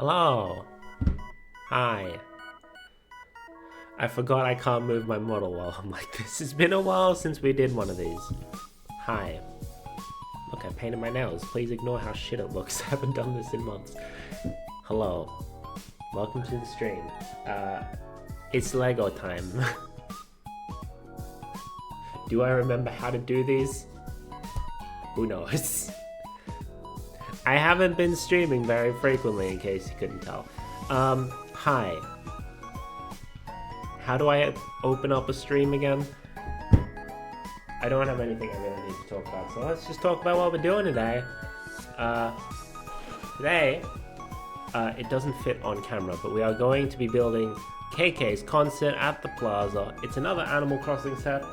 Hello. Hi. I forgot I can't move my model while I'm like this. It's been a while since we did one of these. Hi. Look, I painted my nails. Please ignore how shit it looks. I haven't done this in months. Hello. Welcome to the stream. It's Lego time. Do I remember how to do these? Who knows? I haven't been streaming very frequently, in case you couldn't tell. Hi. How do I open up a stream again? I don't have anything I really need to talk about, so let's just talk about what we're doing today. It doesn't fit on camera, but we are going to be building KK's concert at the plaza. It's another Animal Crossing set.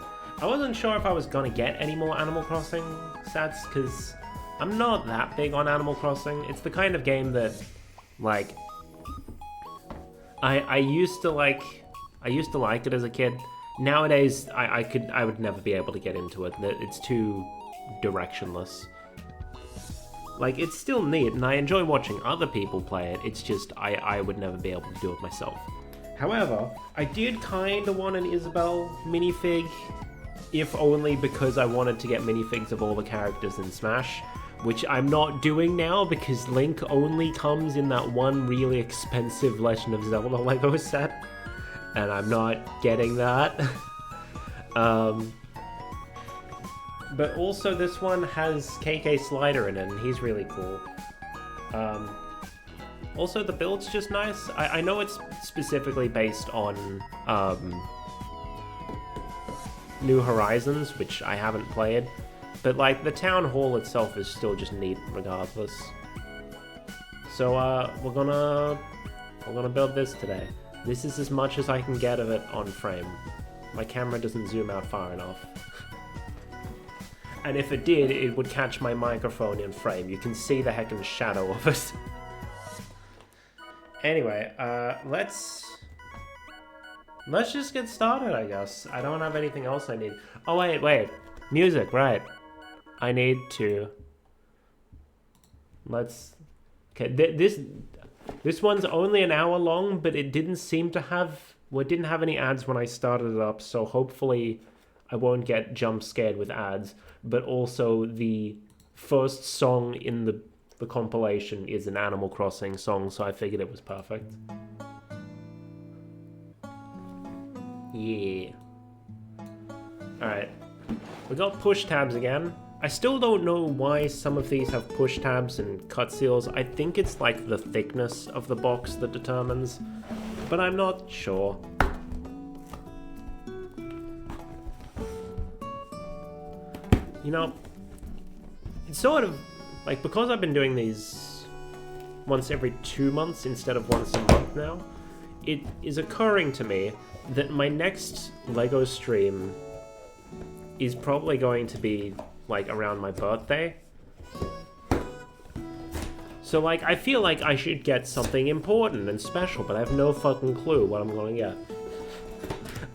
I wasn't sure if I was gonna get any more Animal Crossing sets, because I'm not that big on Animal Crossing. It's the kind of game that, like, I used to like it as a kid. Nowadays, I would never be able to get into it. It's too directionless. Like, it's still neat, and I enjoy watching other people play it. It's just, I would never be able to do it myself. However, I did kind of want an Isabelle minifig, if only because I wanted to get minifigs of all the characters in Smash, which I'm not doing now because Link only comes in that one really expensive Legend of Zelda Lego set, and I'm not getting that. But also this one has KK Slider in it, and he's really cool. Also, the build's just nice. I know it's specifically based on New Horizons, which I haven't played, but like the town hall itself is still just neat regardless. So we're gonna build this today. This is as much as I can get of it on frame. My camera doesn't zoom out far enough. And if it did, it would catch my microphone in frame. You can see the heckin' shadow of it. Anyway, let's just get started, I guess. I don't have anything else I need. Oh, wait. Music, right. I need to... Okay, this one's only an hour long, but it didn't seem to have... Well, it didn't have any ads when I started it up, so hopefully I won't get jump scared with ads. But also, the first song in the compilation is an Animal Crossing song, so I figured it was perfect. Yeah. Alright. We got push tabs again. I still don't know why some of these have push tabs and cut seals. I think it's like the thickness of the box that determines, but I'm not sure. You know, it's sort of like, because I've been doing these once every 2 months instead of once a month now, it is occurring to me that my next LEGO stream is probably going to be like around my birthday. So like, I feel like I should get something important and special, but I have no fucking clue what I'm gonna get.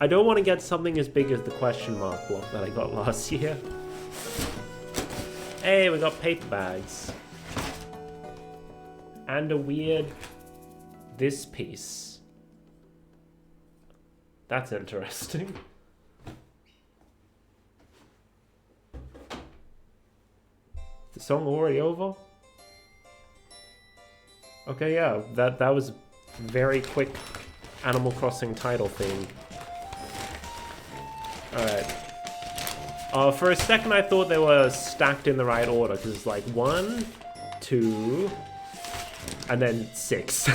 I don't want to get something as big as the question mark block that I got last year. Hey, we got paper bags. And a weird... this piece. That's interesting. The song already over? Okay, yeah, that was very quick Animal Crossing title theme. Alright. For a second I thought they were stacked in the right order, because it's like 1, 2, and then 6.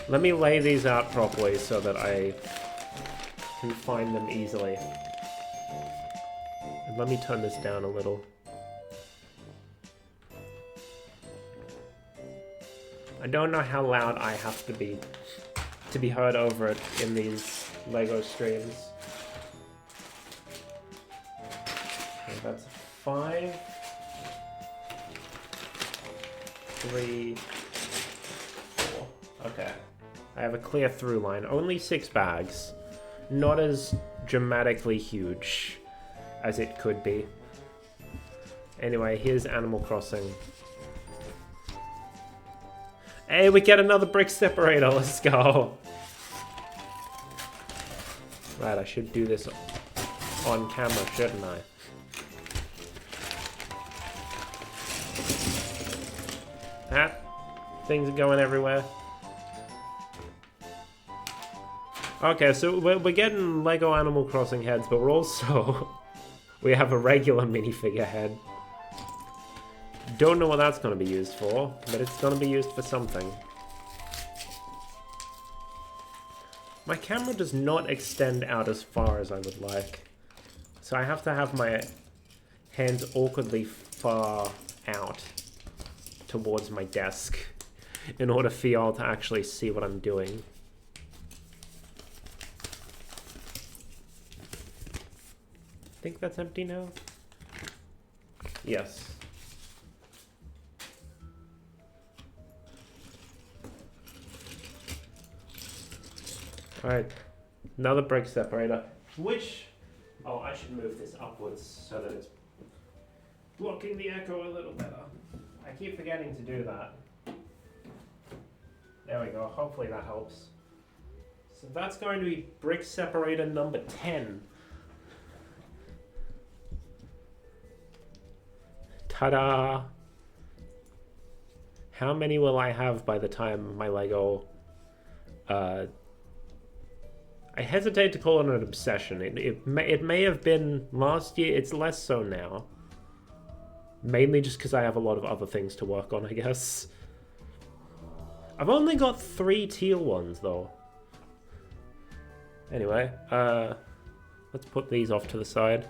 Let me lay these out properly so that I can find them easily. And let me turn this down a little. I don't know how loud I have to be heard over it in these LEGO streams. Okay, that's 5, 3, 4. Okay. I have a clear through line. Only 6 bags. Not as dramatically huge as it could be. Anyway, here's Animal Crossing. Hey, we get another brick separator. Let's go. Right, I should do this on camera, shouldn't I? Things are going everywhere. Okay, so we're getting Lego Animal Crossing heads, but we're also... we have a regular minifigure head. Don't know what that's going to be used for, but it's going to be used for something. My camera does not extend out as far as I would like. So I have to have my hands awkwardly far out towards my desk in order for y'all to actually see what I'm doing. I think that's empty now? Yes. Alright, another brick separator, which... oh, I should move this upwards so that it's blocking the echo a little better. I keep forgetting to do that. There we go, hopefully that helps. So that's going to be brick separator number 10. Ta-da! How many will I have by the time my Lego... I hesitate to call it an obsession. It may have been last year. It's less so now. Mainly just because I have a lot of other things to work on, I guess. I've only got 3 teal ones, though. Anyway, let's put these off to the side.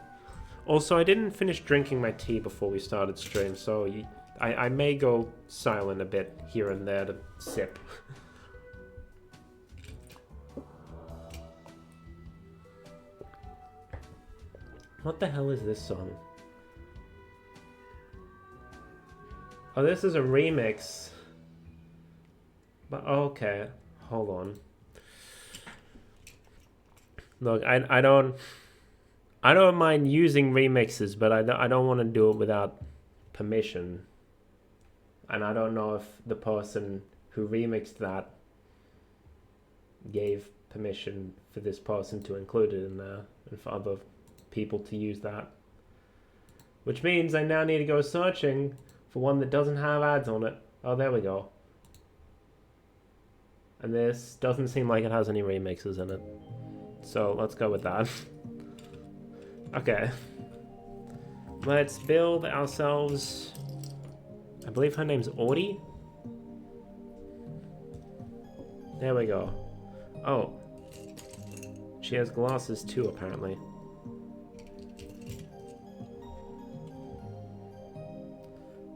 Also, I didn't finish drinking my tea before we started stream, so I may go silent a bit here and there to sip. What the hell is this song? Oh, this is a remix. But okay, hold on. Look, I don't mind using remixes, but I don't want to do it without permission. And I don't know if the person who remixed that gave permission for this person to include it in there and for other people to use that. Which means I now need to go searching for one that doesn't have ads on it. Oh, there we go. And this doesn't seem like it has any remixes in it. So let's go with that. Okay. Let's build ourselves... I believe her name's Audie? There we go. Oh. She has glasses too, apparently.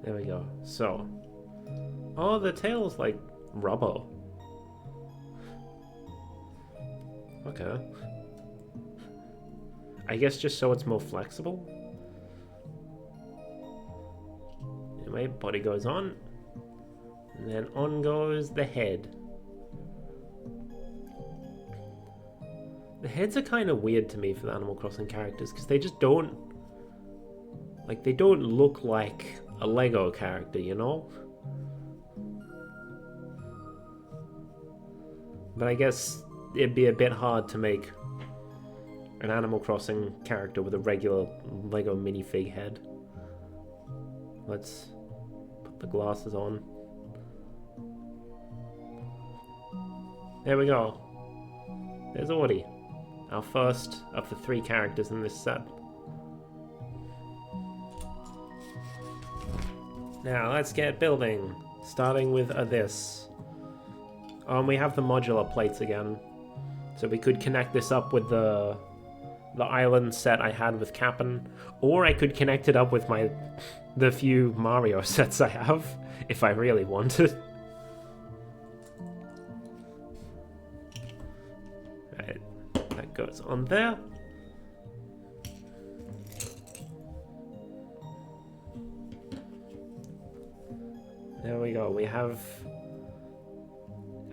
There we go. So. Oh, the tail's like rubber. Okay. I guess just so it's more flexible. Anyway, body goes on. And then on goes the head. The heads are kind of weird to me for the Animal Crossing characters because they just don't... like, they don't look like a Lego character, you know? But I guess it'd be a bit hard to make an Animal Crossing character with a regular Lego minifig head. Let's put the glasses on. There we go. There's Audie, our first of the 3 characters in this set. Now let's get building, starting with this. We have the modular plates again, so we could connect this up with the island set I had with Cap'n, or I could connect it up with the few Mario sets I have, if I really wanted. Right, that goes on there. There we go, we have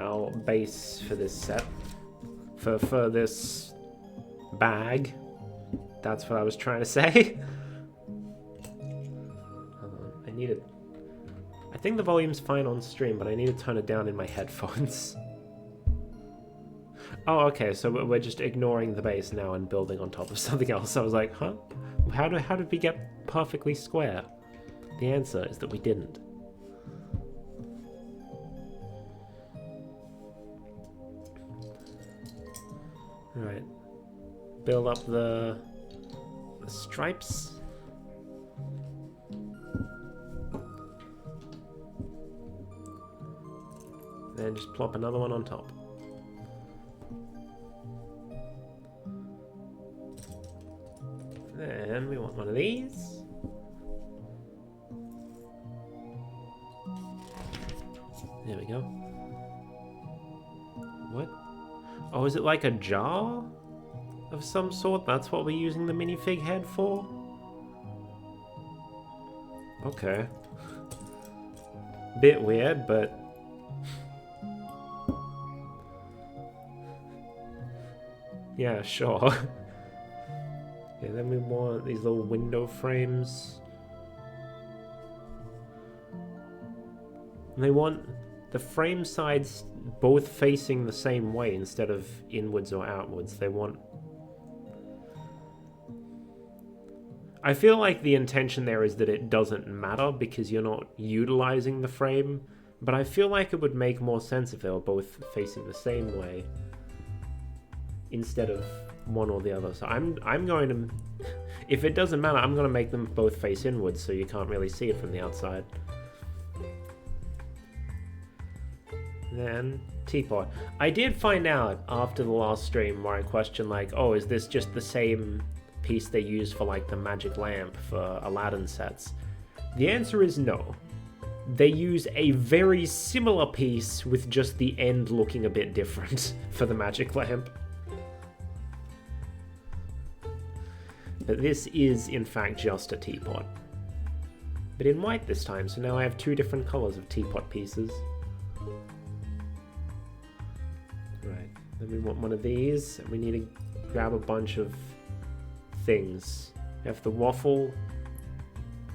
our base for this set. For this bag. That's what I was trying to say. Hold on, I think the volume's fine on stream, but I need to turn it down in my headphones. Oh, okay, so we're just ignoring the bass now and building on top of something else. I was like, huh? How did we get perfectly square? The answer is that we didn't. Right. Build up the stripes. Then just plop another one on top. Then we want one of these. There we go. What? Oh, is it like a jar of some sort? That's what we're using the minifig head for? Okay. Bit weird, but... yeah, sure. Okay, then we want these little window frames. And they want the frame sides both facing the same way instead of inwards or outwards. They want... I feel like the intention there is that it doesn't matter because you're not utilizing the frame, but I feel like it would make more sense if they were both facing the same way instead of one or the other. So I'm going to... if it doesn't matter, I'm going to make them both face inwards so you can't really see it from the outside. Then teapot. I did find out after the last stream where I questioned like, oh, is this just the same piece they use for like the magic lamp for Aladdin sets? The answer is no. They use a very similar piece with just the end looking a bit different for the magic lamp. But this is in fact just a teapot. But in white this time, so now I have two different colors of teapot pieces. Right, then we want one of these, and we need to grab a bunch of things. We have the waffle,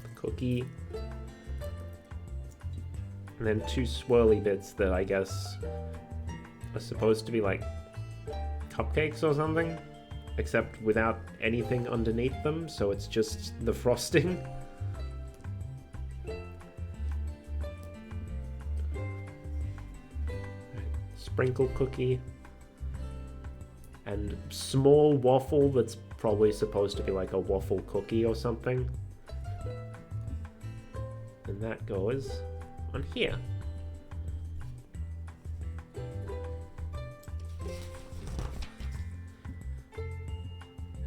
the cookie, and then two swirly bits that I guess are supposed to be like cupcakes or something, except without anything underneath them, so it's just the frosting. Sprinkle cookie and small waffle that's probably supposed to be like a waffle cookie or something, and that goes on here.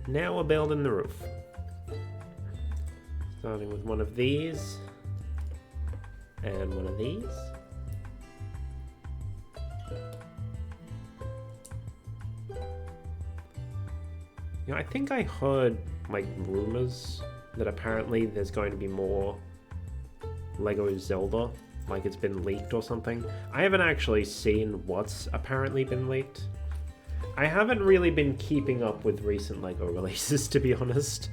Now we're building the roof, starting with one of these and one of these. You know, I think I heard, like, rumors that apparently there's going to be more Lego Zelda, like it's been leaked or something. I haven't actually seen what's apparently been leaked. I haven't really been keeping up with recent Lego releases, to be honest.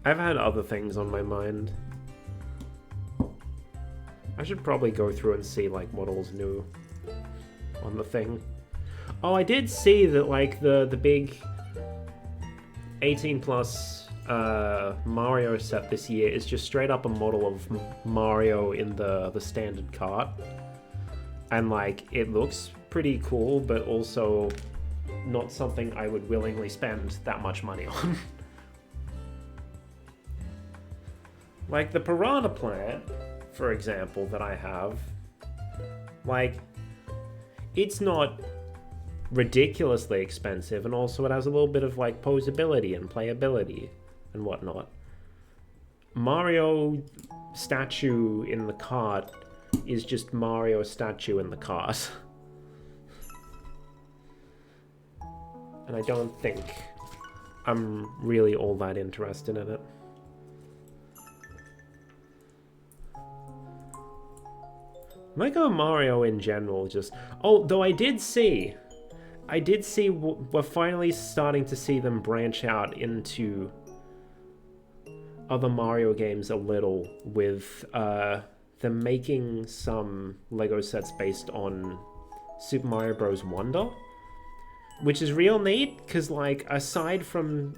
I've had other things on my mind. I should probably go through and see, like, what all's new on the thing. Oh, I did see that, like, the big 18 plus Mario set this year is just straight up a model of Mario in the standard cart, and like it looks pretty cool, but also not something I would willingly spend that much money on. Like the piranha plant, for example, that I have, like it's not ridiculously expensive, and also it has a little bit of like posability and playability and whatnot. Mario statue in the cart is just Mario statue in the cart. And I don't think I'm really all that interested in it. Lego Mario in general just... Oh, though I did see we're finally starting to see them branch out into other Mario games a little with they're making some Lego sets based on Super Mario Bros. Wonder, which is real neat, because, like, aside from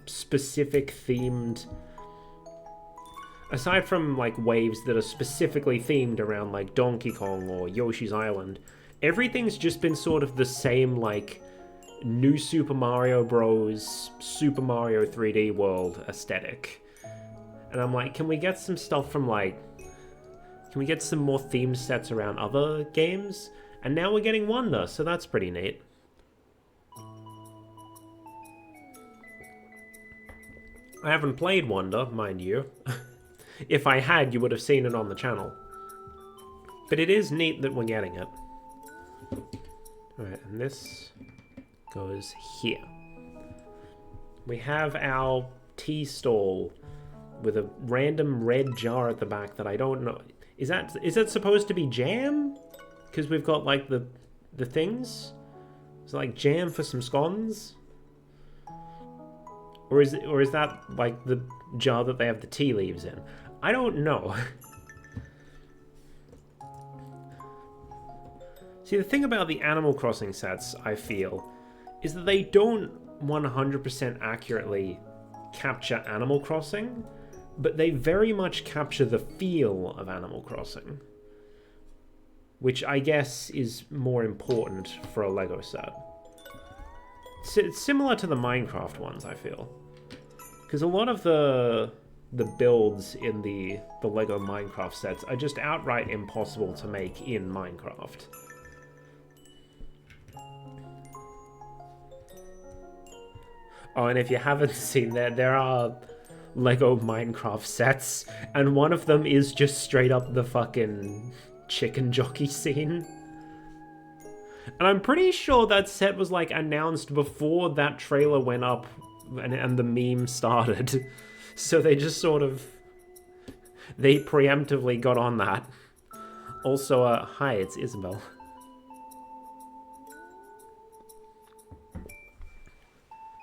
like waves that are specifically themed around like Donkey Kong or Yoshi's Island, everything's just been sort of the same, like, new Super Mario Bros. Super Mario 3D World aesthetic. And I'm like, can we get some stuff from, like, can we get some more theme sets around other games? And now we're getting Wonder, so that's pretty neat. I haven't played Wonder, mind you. If I had, you would have seen it on the channel. But it is neat that we're getting it. Alright, and this goes here. We have our tea stall with a random red jar at the back that I don't know. Is that supposed to be jam? Because we've got, like, the things? Is it like jam for some scones? Or is that like the jar that they have the tea leaves in? I don't know. See, the thing about the Animal Crossing sets, I feel, is that they don't 100% accurately capture Animal Crossing, but they very much capture the feel of Animal Crossing, which I guess is more important for a Lego set. It's similar to the Minecraft ones, I feel. Because a lot of the builds in the Lego Minecraft sets are just outright impossible to make in Minecraft. Oh, and if you haven't seen that, there are Lego Minecraft sets, and one of them is just straight up the fucking chicken jockey scene. And I'm pretty sure that set was, like, announced before that trailer went up and the meme started. So they just sort of... they preemptively got on that. Also, hi, it's Isabel.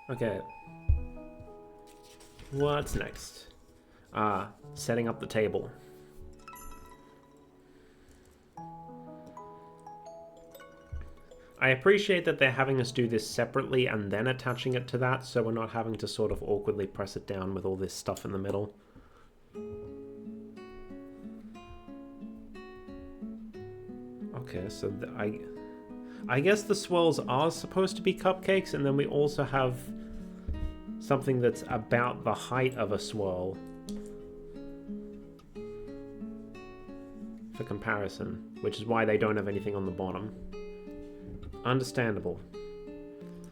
Okay. What's next? Setting up the table. I appreciate that they're having us do this separately and then attaching it to that, so we're not having to sort of awkwardly press it down with all this stuff in the middle. Okay, so I guess the swirls are supposed to be cupcakes, and then we also have something that's about the height of a swirl for comparison, which is why they don't have anything on the bottom. Understandable.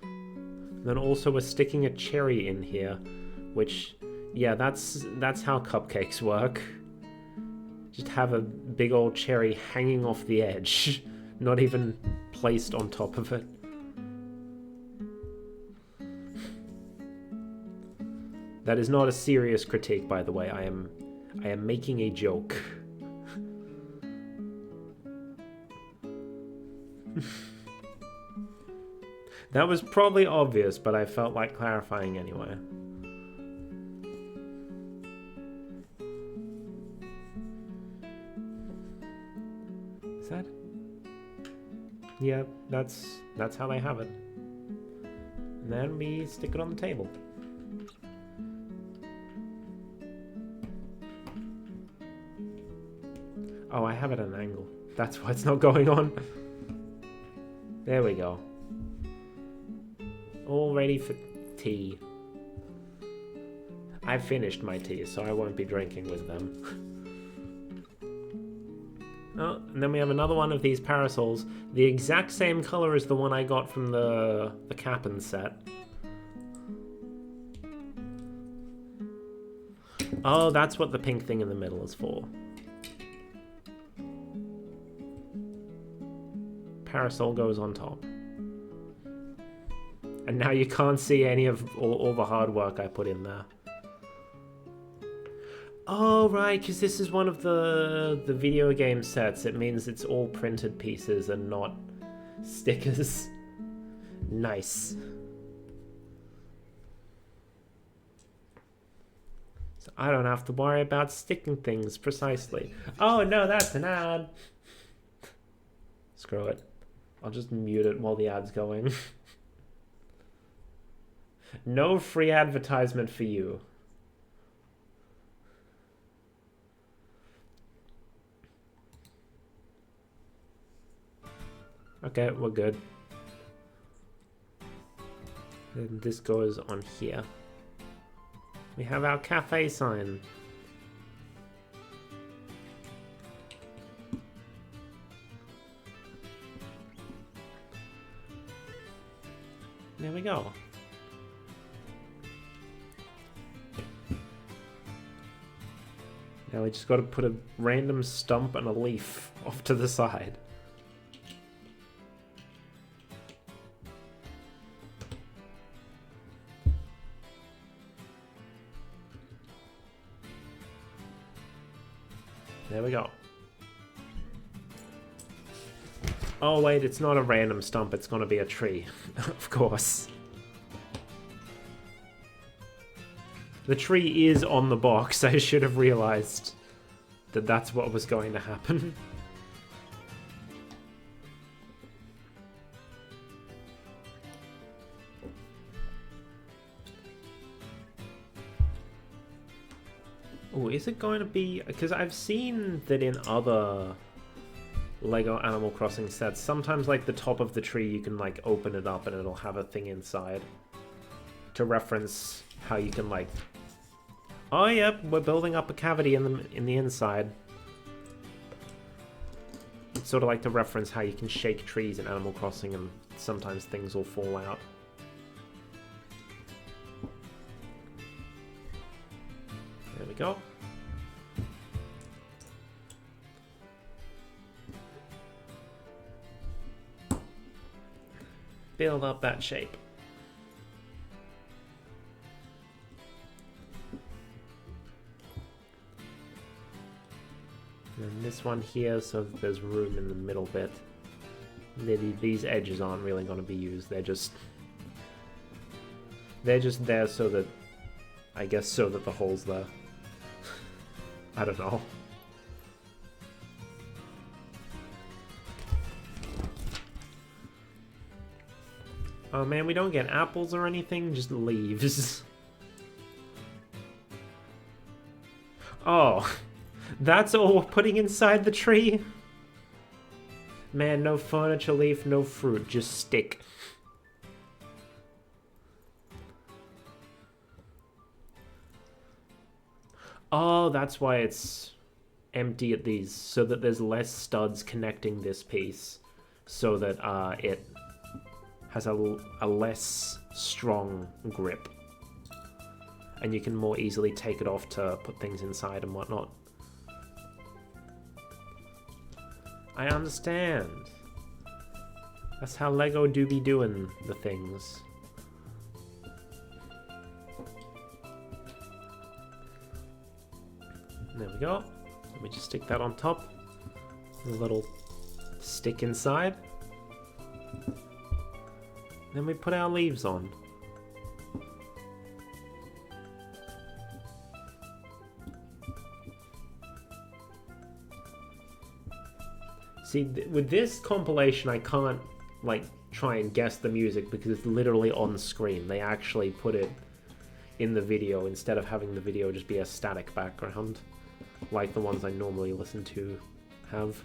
And then also we're sticking a cherry in here, which, yeah, that's how cupcakes work. Just have a big old cherry hanging off the edge, not even placed on top of it. That is not a serious critique, by the way. I am making a joke. That was probably obvious, but I felt like clarifying anyway. Is that? Yeah, that's how they have it. And then we stick it on the table. Oh, I have it at an angle. That's why it's not going on. There we go. All ready for tea. I've finished my tea, so I won't be drinking with them. Oh, and then we have another one of these parasols. The exact same color as the one I got from the Cap'n set. Oh, that's what the pink thing in the middle is for. Parasol goes on top. And now you can't see any of all the hard work I put in there. Oh, right, because this is one of the video game sets. It means it's all printed pieces and not stickers. Nice. I don't have to worry about sticking things precisely. Oh no, that's an ad. Screw it. I'll just mute it while the ad's going. No free advertisement for you. Okay, we're good. And this goes on here. We have our cafe sign. There we go. Now we just got to put a random stump and a leaf off to the side. There we go. Oh wait, it's not a random stump, it's gonna be a tree. Of course. The tree is on the box, I should have realized that that's what was going to happen. Oh, is it going to be... Because I've seen that in other Lego Animal Crossing sets, sometimes like the top of the tree you can like open it up and it'll have a thing inside to reference how you can like... Oh yep, we're building up a cavity in the inside. It's sort of like to reference how you can shake trees in Animal Crossing and sometimes things will fall out. There we go. Build up that shape. And this one here, so that there's room in the middle bit. These edges aren't really going to be used. They're just there so that, I guess, so that the hole's there. I don't know. Oh man, we don't get apples or anything, just leaves. Oh, that's all we're putting inside the tree? Man, no furniture leaf, no fruit, just stick. Oh, that's why it's empty at these, so that there's less studs connecting this piece, so that it has a less strong grip. And you can more easily take it off to put things inside and whatnot. I understand. That's how Lego do be doing the things. There we go. Let me just stick that on top. A little stick inside. Then we put our leaves on. See, with this compilation, I can't, like, try and guess the music because it's literally on screen. They actually put it in the video instead of having the video just be a static background, like the ones I normally listen to have.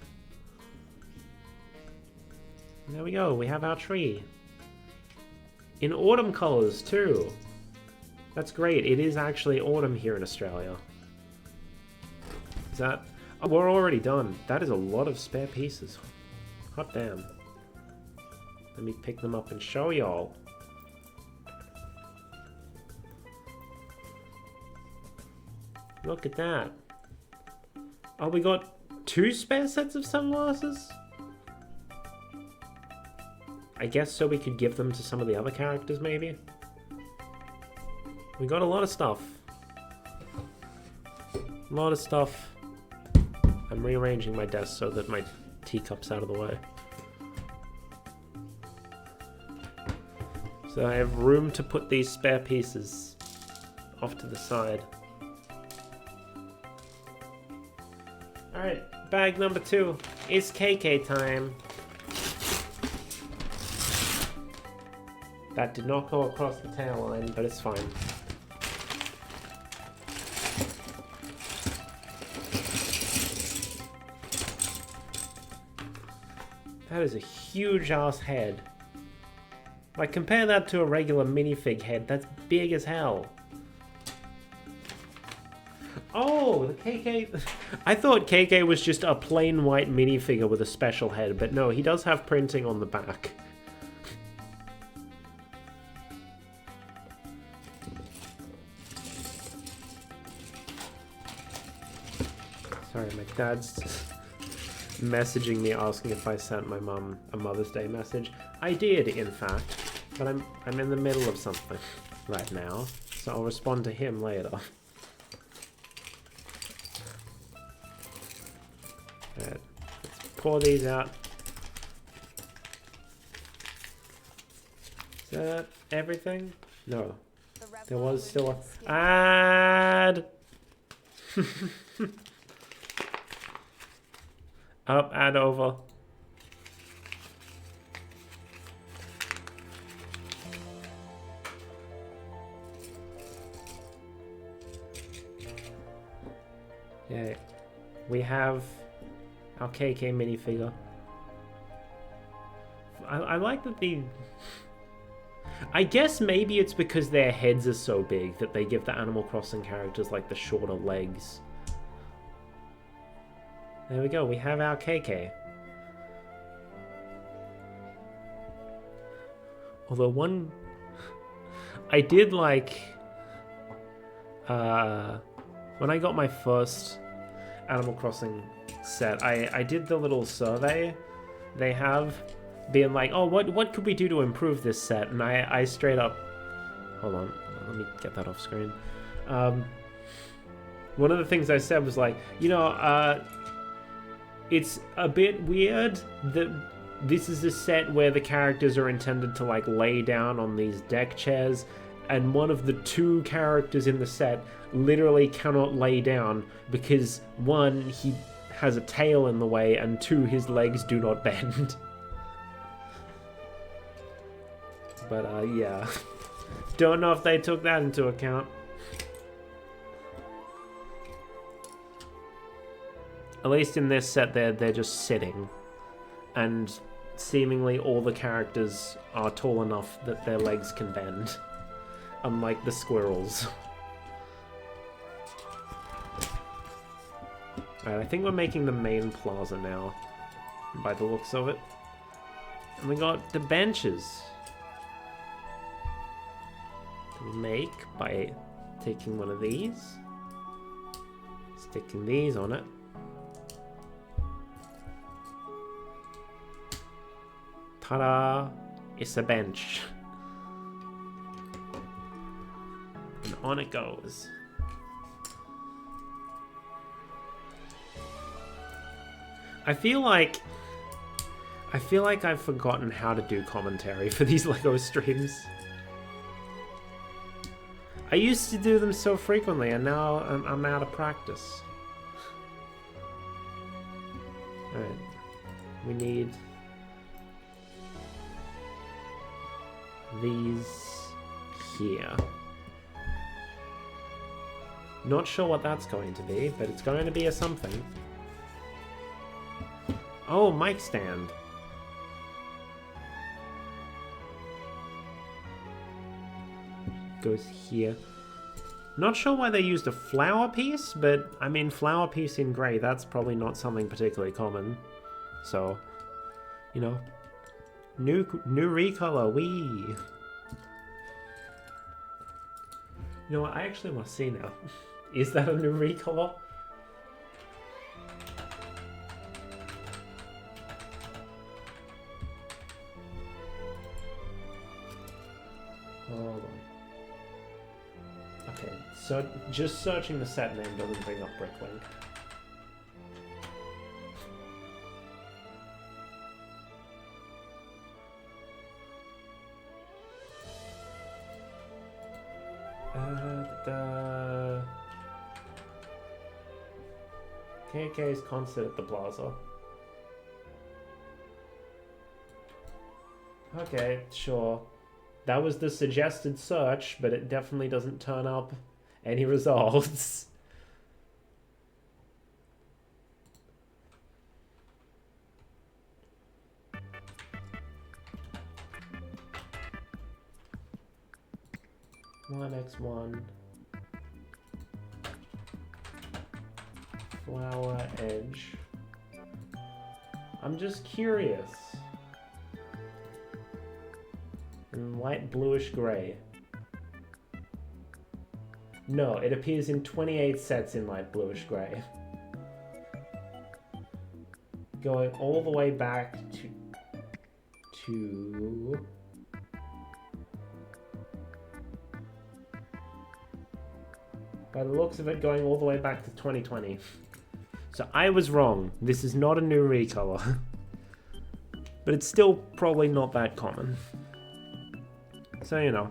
And there we go, we have our tree. In autumn colors, too. That's great, it is actually autumn here in Australia. Is that... Oh, we're already done. That is a lot of spare pieces. Hot damn. Let me pick them up and show y'all. Look at that. Oh, we got 2 spare sets of sunglasses? I guess so we could give them to some of the other characters, maybe? We got a lot of stuff. A lot of stuff. I'm rearranging my desk so that my teacup's out of the way. So I have room to put these spare pieces off to the side. Bag number 2. It's KK time. That did not go across the tail line, but it's fine. That is a huge ass head. Like, compare that to a regular minifig head. That's big as hell. Oh, the KK... I thought KK was just a plain white minifigure with a special head, but no, he does have printing on the back. Sorry, my dad's messaging me asking if I sent my mum a Mother's Day message. I did, in fact, but I'm in the middle of something right now, so I'll respond to him later. Alright, let's pour these out. Is that everything? No. There was still a ad! Up and over. Yeah, we have our KK minifigure. I like that the... I guess maybe it's because their heads are so big that they give the Animal Crossing characters like the shorter legs. There we go, we have our KK. Although one... I did like... when I got my first Animal Crossing set, I did the little survey they have, being like, oh, what could we do to improve this set? And I straight up... Hold on, let me get that off screen. One of the things I said was like, you know, it's a bit weird that this is a set where the characters are intended to like lay down on these deck chairs, and one of the 2 characters in the set literally cannot lay down because 1, he has a tail in the way, and 2, his legs do not bend. But yeah, don't know if they took that into account. At least in this set, they're just sitting, and seemingly all the characters are tall enough that their legs can bend, unlike the squirrels. Alright, I think we're making the main plaza now, by the looks of it. And we got the benches. We make by taking one of these, sticking these on it. Ta-da! It's a bench. And on it goes. I feel like I've forgotten how to do commentary for these LEGO streams. I used to do them so frequently, and now I'm out of practice. Alright. We need these here. Not sure what that's going to be, but it's going to be a something. Oh, mic stand. Goes here. Not sure why they used a flower piece, but I mean, flower piece in grey, that's probably not something particularly common. So, you know, new recolor, wee. You know what, I actually want to see now. Is that a new recolor? Hold on. Okay, so just searching the set name doesn't bring up Bricklink. KK's concert at the plaza. Okay, sure. That was the suggested search, but it definitely doesn't turn up any results. X1. Flower edge. I'm just curious. In light bluish gray. No, it appears in 28 sets in light bluish gray. Going all the way back to by the looks of it, going all the way back to 2020. So I was wrong. This is not a new recolor. But it's still probably not that common. So, you know.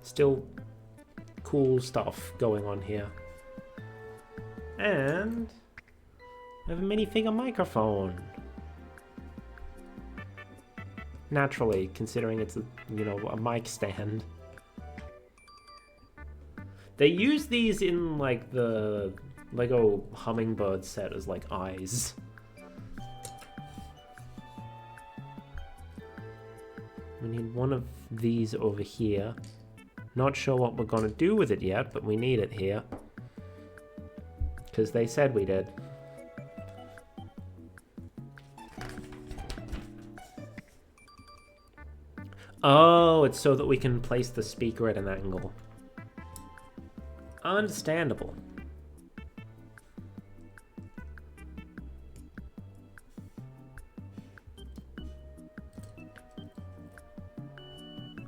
Still cool stuff going on here. And I have a minifigure microphone. Naturally, considering it's a, you know, a mic stand. They use these in, like, the Lego Hummingbird set as, like, eyes. We need one of these over here. Not sure what we're gonna do with it yet, but we need it here. Because they said we did. Oh, it's so that we can place the speaker at an angle. Understandable.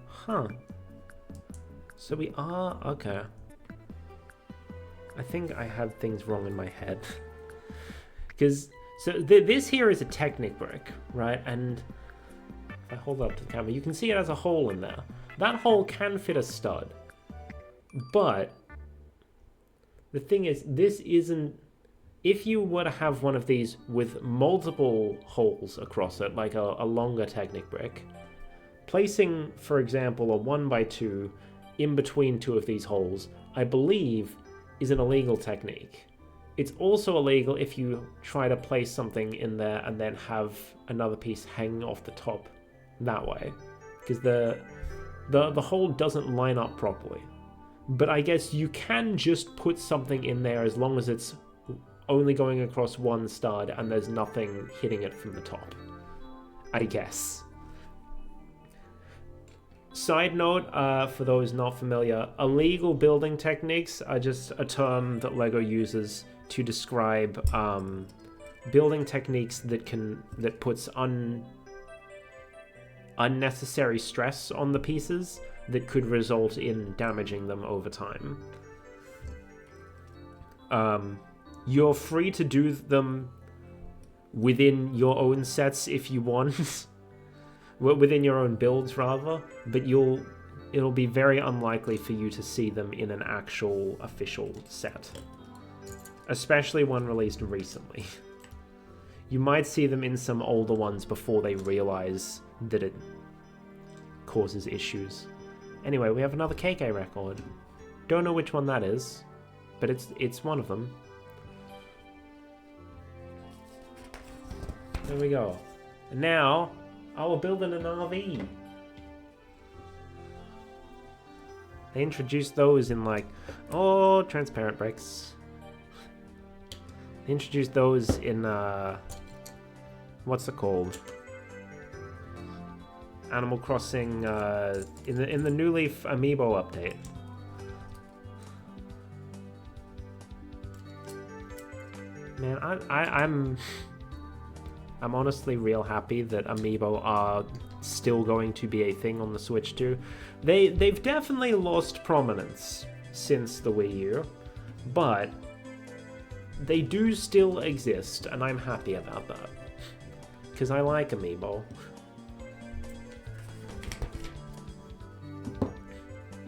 Huh. So we are... okay. I think I have things wrong in my head. Because... so this here is a Technic brick, right? And if I hold up to the camera, you can see it has a hole in there. That hole can fit a stud. But... the thing is, this isn't... if you were to have one of these with multiple holes across it, like a longer Technic brick, placing, for example, a 1x2 in between two of these holes, I believe, is an illegal technique. It's also illegal if you try to place something in there and then have another piece hanging off the top that way, because the hole doesn't line up properly. But I guess you can just put something in there as long as it's only going across one stud and there's nothing hitting it from the top, I guess. Side note, for those not familiar, illegal building techniques are just a term that LEGO uses to describe building techniques that puts unnecessary stress on the pieces that could result in damaging them over time. You're free to do them within your own sets if you want. Within your own builds, rather, but it'll be very unlikely for you to see them in an actual official set. Especially one released recently. You might see them in some older ones before they realize that it causes issues. Anyway, we have another KK record. Don't know which one that is, but it's one of them. There we go. And now... oh, we're building an RV. They introduced those in like... oh, transparent bricks. They introduced those in, what's it called? Animal Crossing, in the New Leaf Amiibo update. Man, I'm honestly real happy that Amiibo are still going to be a thing on the Switch too. They've definitely lost prominence since the Wii U, but they do still exist, and I'm happy about that. Because I like Amiibo.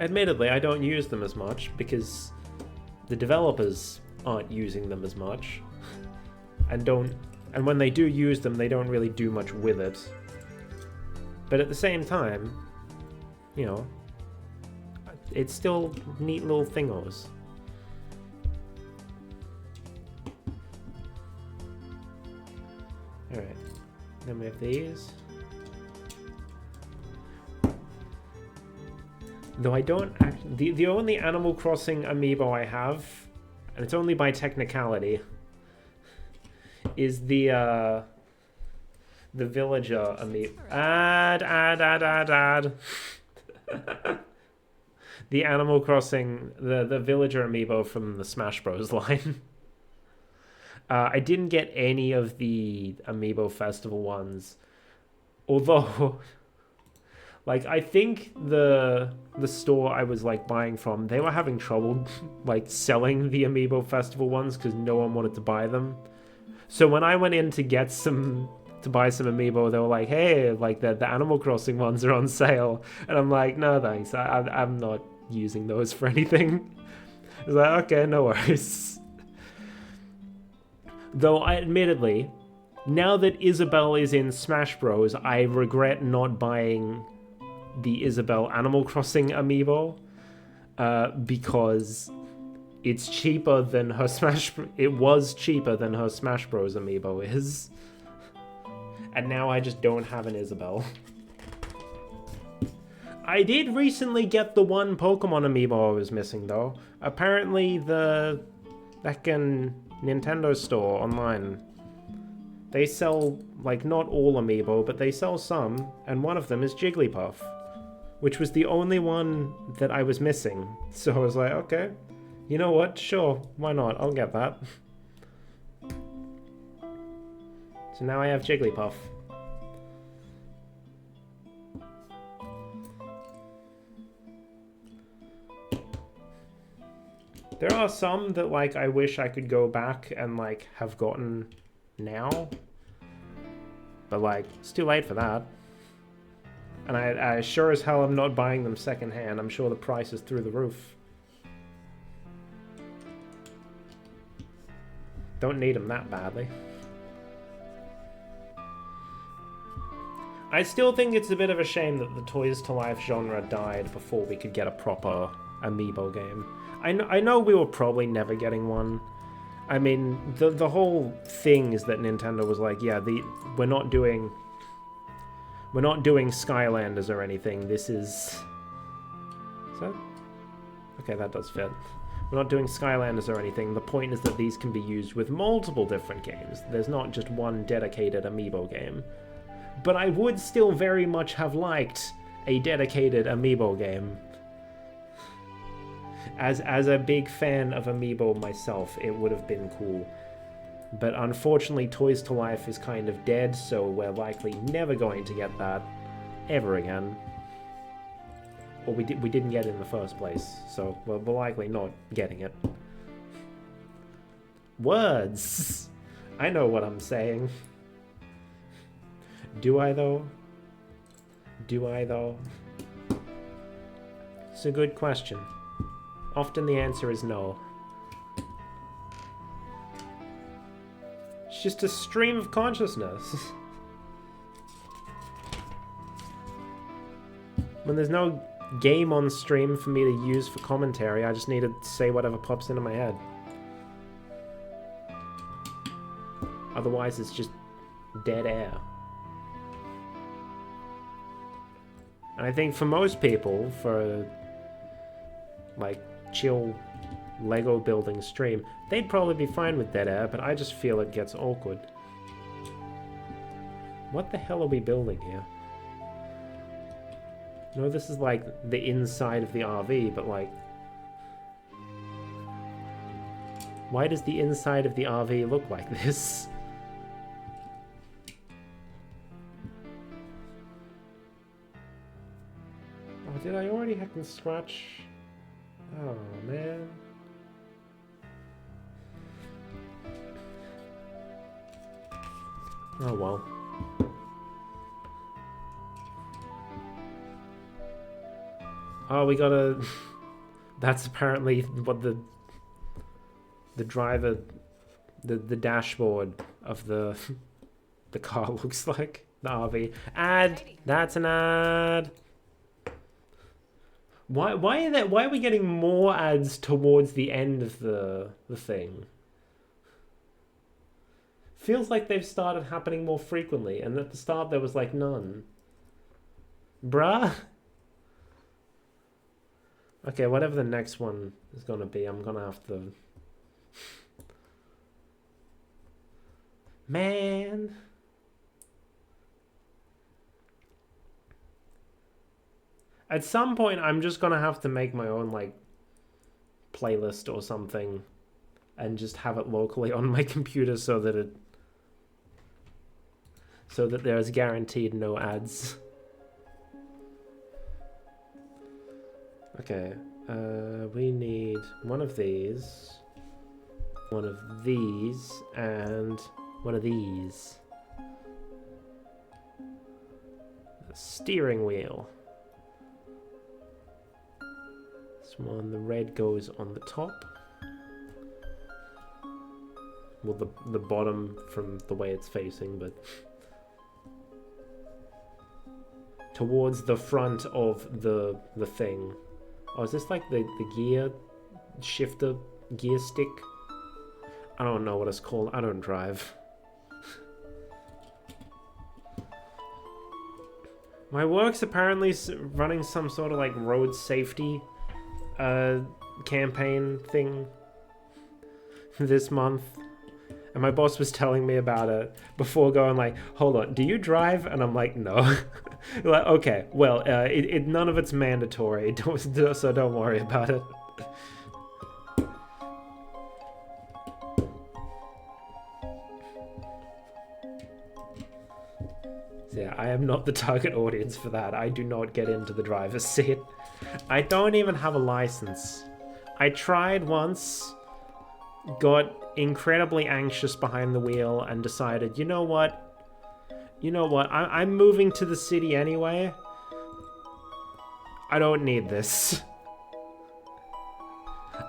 Admittedly, I don't use them as much because the developers aren't using them as much. And when they do use them, they don't really do much with it. But at the same time, you know, it's still neat little thingos. Alright, then we have these. Though I don't actually... The only Animal Crossing amiibo I have, and it's only by technicality, is the villager amiibo. Add. The Animal Crossing, the villager amiibo from the Smash Bros. Line. I didn't get any of the Amiibo Festival ones, although, like, I think the store I was like buying from, they were having trouble like selling the Amiibo Festival ones because no one wanted to buy them. So when I went in to buy some amiibo, they were like, "Hey, like the Animal Crossing ones are on sale," and I'm like, "No thanks, I'm not using those for anything." I was like, "Okay, no worries." Though I admittedly, now that Isabelle is in Smash Bros, I regret not buying the Isabelle Animal Crossing amiibo because it's cheaper than her it was cheaper than her Smash Bros amiibo is. And now I just don't have an Isabelle. I did recently get the one Pokemon amiibo I was missing though. Apparently back in Nintendo store online, they sell, like, not all amiibo, but they sell some, and one of them is Jigglypuff, which was the only one that I was missing. So I was like, okay, you know what, sure, why not, I'll get that. So now I have Jigglypuff. There are some that, like, I wish I could go back and, like, have gotten now. But, like, it's too late for that. And I sure as hell am not buying them secondhand. I'm sure the price is through the roof. Don't need them that badly. I still think it's a bit of a shame that the Toys to Life genre died before we could get a proper amiibo game. I know we were probably never getting one. I mean, the whole thing is that Nintendo was like, yeah, we're not doing Skylanders or anything. This is that? Okay, that does fit. We're not doing Skylanders or anything. The point is that these can be used with multiple different games. There's not just one dedicated amiibo game. But I would still very much have liked a dedicated amiibo game. As a big fan of amiibo myself, it would have been cool. But unfortunately, Toys to Life is kind of dead, so we're likely never going to get that ever again. Or we didn't get it in the first place, so we're likely not getting it. Words! I know what I'm saying. Do I, though? Do I, though? It's a good question. Often the answer is no. It's just a stream of consciousness. When there's no game on stream for me to use for commentary, I just need to say whatever pops into my head. Otherwise, it's just dead air. And I think for most people, for like chill Lego building stream, they'd probably be fine with dead air, but I just feel it gets awkward. What the hell are we building here? No, this is like the inside of the RV, but like... Why does the inside of the RV look like this? Oh, did I already have to scratch? Oh, man. Oh, well. Oh, we gotta... That's apparently what the the driver, the dashboard of the the car looks like. The RV. Ad! That's an ad! Why are we getting more ads towards the end of the thing? Feels like they've started happening more frequently, and at the start there was like none. Bruh? Okay, whatever the next one is gonna be, I'm gonna have to... Man! At some point, I'm just gonna have to make my own, like, playlist or something and just have it locally on my computer so that there's guaranteed no ads. Okay, we need one of these, and one of these. The steering wheel. This one, the red goes on the top. Well, the bottom from the way it's facing, but towards the front of the thing. Oh, is this like the gear shifter, gear stick? I don't know what it's called. I don't drive. My work's apparently running some sort of like road safety campaign thing this month. And my boss was telling me about it before going like, hold on, do you drive? And I'm like, no. Like, okay, well, none of it's mandatory, so don't worry about it. So yeah, I am not the target audience for that. I do not get into the driver's seat. I don't even have a license. I tried once, got incredibly anxious behind the wheel and decided, you know what? I'm moving to the city anyway. I don't need this.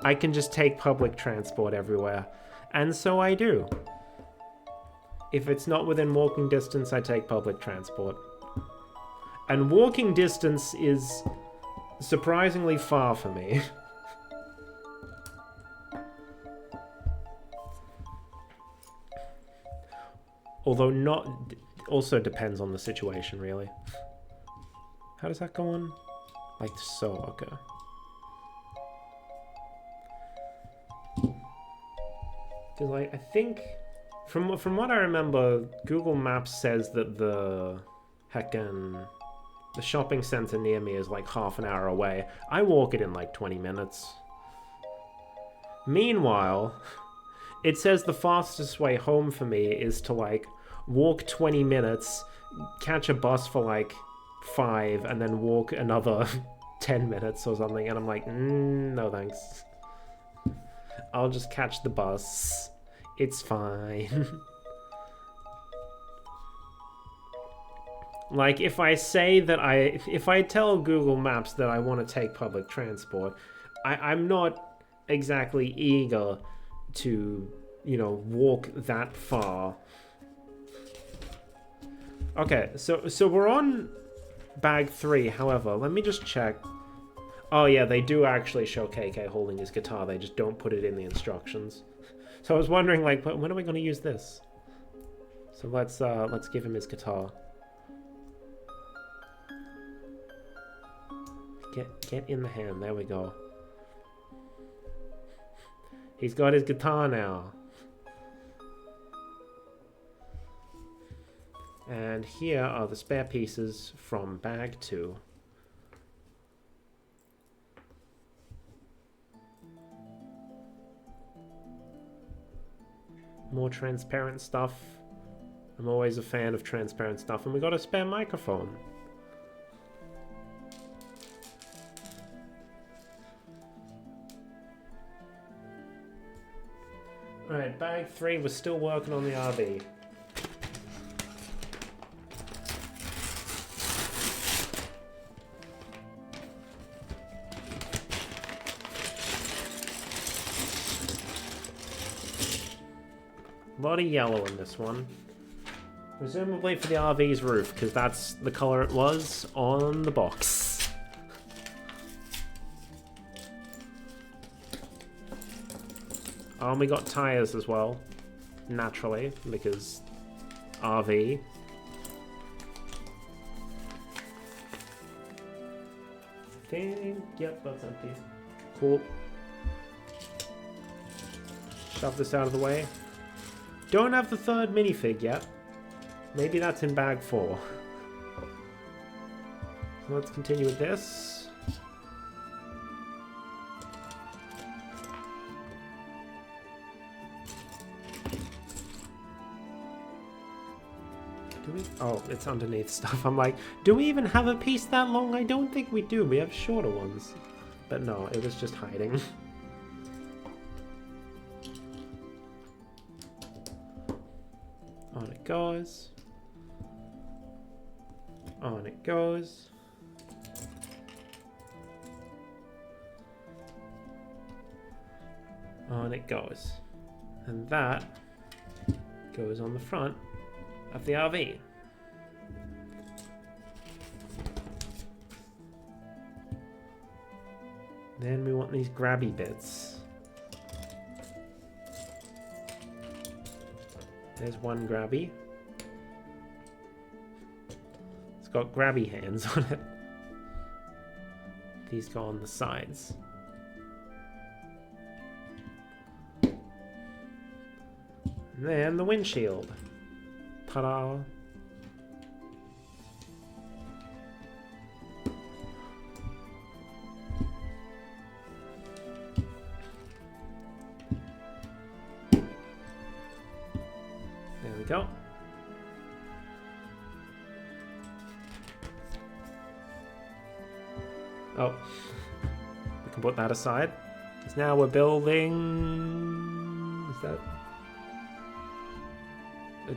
I can just take public transport everywhere. And so I do. If it's not within walking distance, I take public transport. And walking distance is surprisingly far for me. Although not... also depends on the situation, really. How does that go on? Like so, okay. Because, like, I think... From what I remember, Google Maps says that the shopping center near me is like half an hour away. I walk it in like 20 minutes. Meanwhile, it says the fastest way home for me is to like walk 20 minutes, catch a bus for like 5, and then walk another 10 minutes or something. And I'm like, no thanks. I'll just catch the bus. It's fine. Like, if I say that if I tell Google Maps that I want to take public transport, I'm not exactly eager to, you know, walk that far. Okay, so we're on bag 3, however, let me just check. Oh yeah, they do actually show KK holding his guitar, they just don't put it in the instructions. So I was wondering, like, when are we going to use this? So let's give him his guitar. Get in the hand. There we go. He's got his guitar now. And here are the spare pieces from bag 2. More transparent stuff. I'm always a fan of transparent stuff. And we got a spare microphone. Alright, bag 3, we're still working on the RV. lot of yellow in this one. Presumably for the RV's roof, because that's the color it was on the box. And we got tires as well, naturally, because RV. Yep, that's empty. Cool. Shove this out of the way. Don't have the third minifig yet. Maybe that's in bag 4. So let's continue with this. Do we? Oh, it's underneath stuff. I'm like, do we even have a piece that long? I don't think we do. We have shorter ones. But no, it was just hiding. On it goes. On it goes. On it goes. And that goes on the front of the RV. Then we want these grabby bits. There's one grabby. It's got grabby hands on it. These go on the sides. And then the windshield. Ta-da! There we go. Oh, we can put that aside. Because now we're building... Is that... a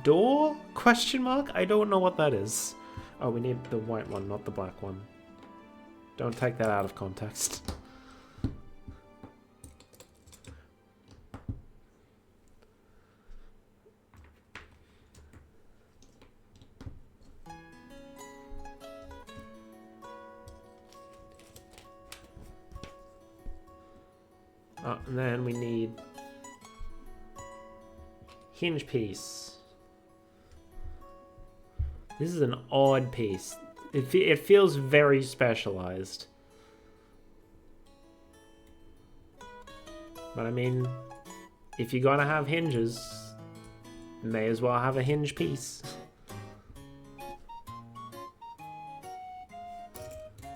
door? Question mark? I don't know what that is. Oh, we need the white one, not the black one. Don't take that out of context. And then we need hinge piece. This is an odd piece. It feels very specialized. But I mean, if you're gonna have hinges, may as well have a hinge piece.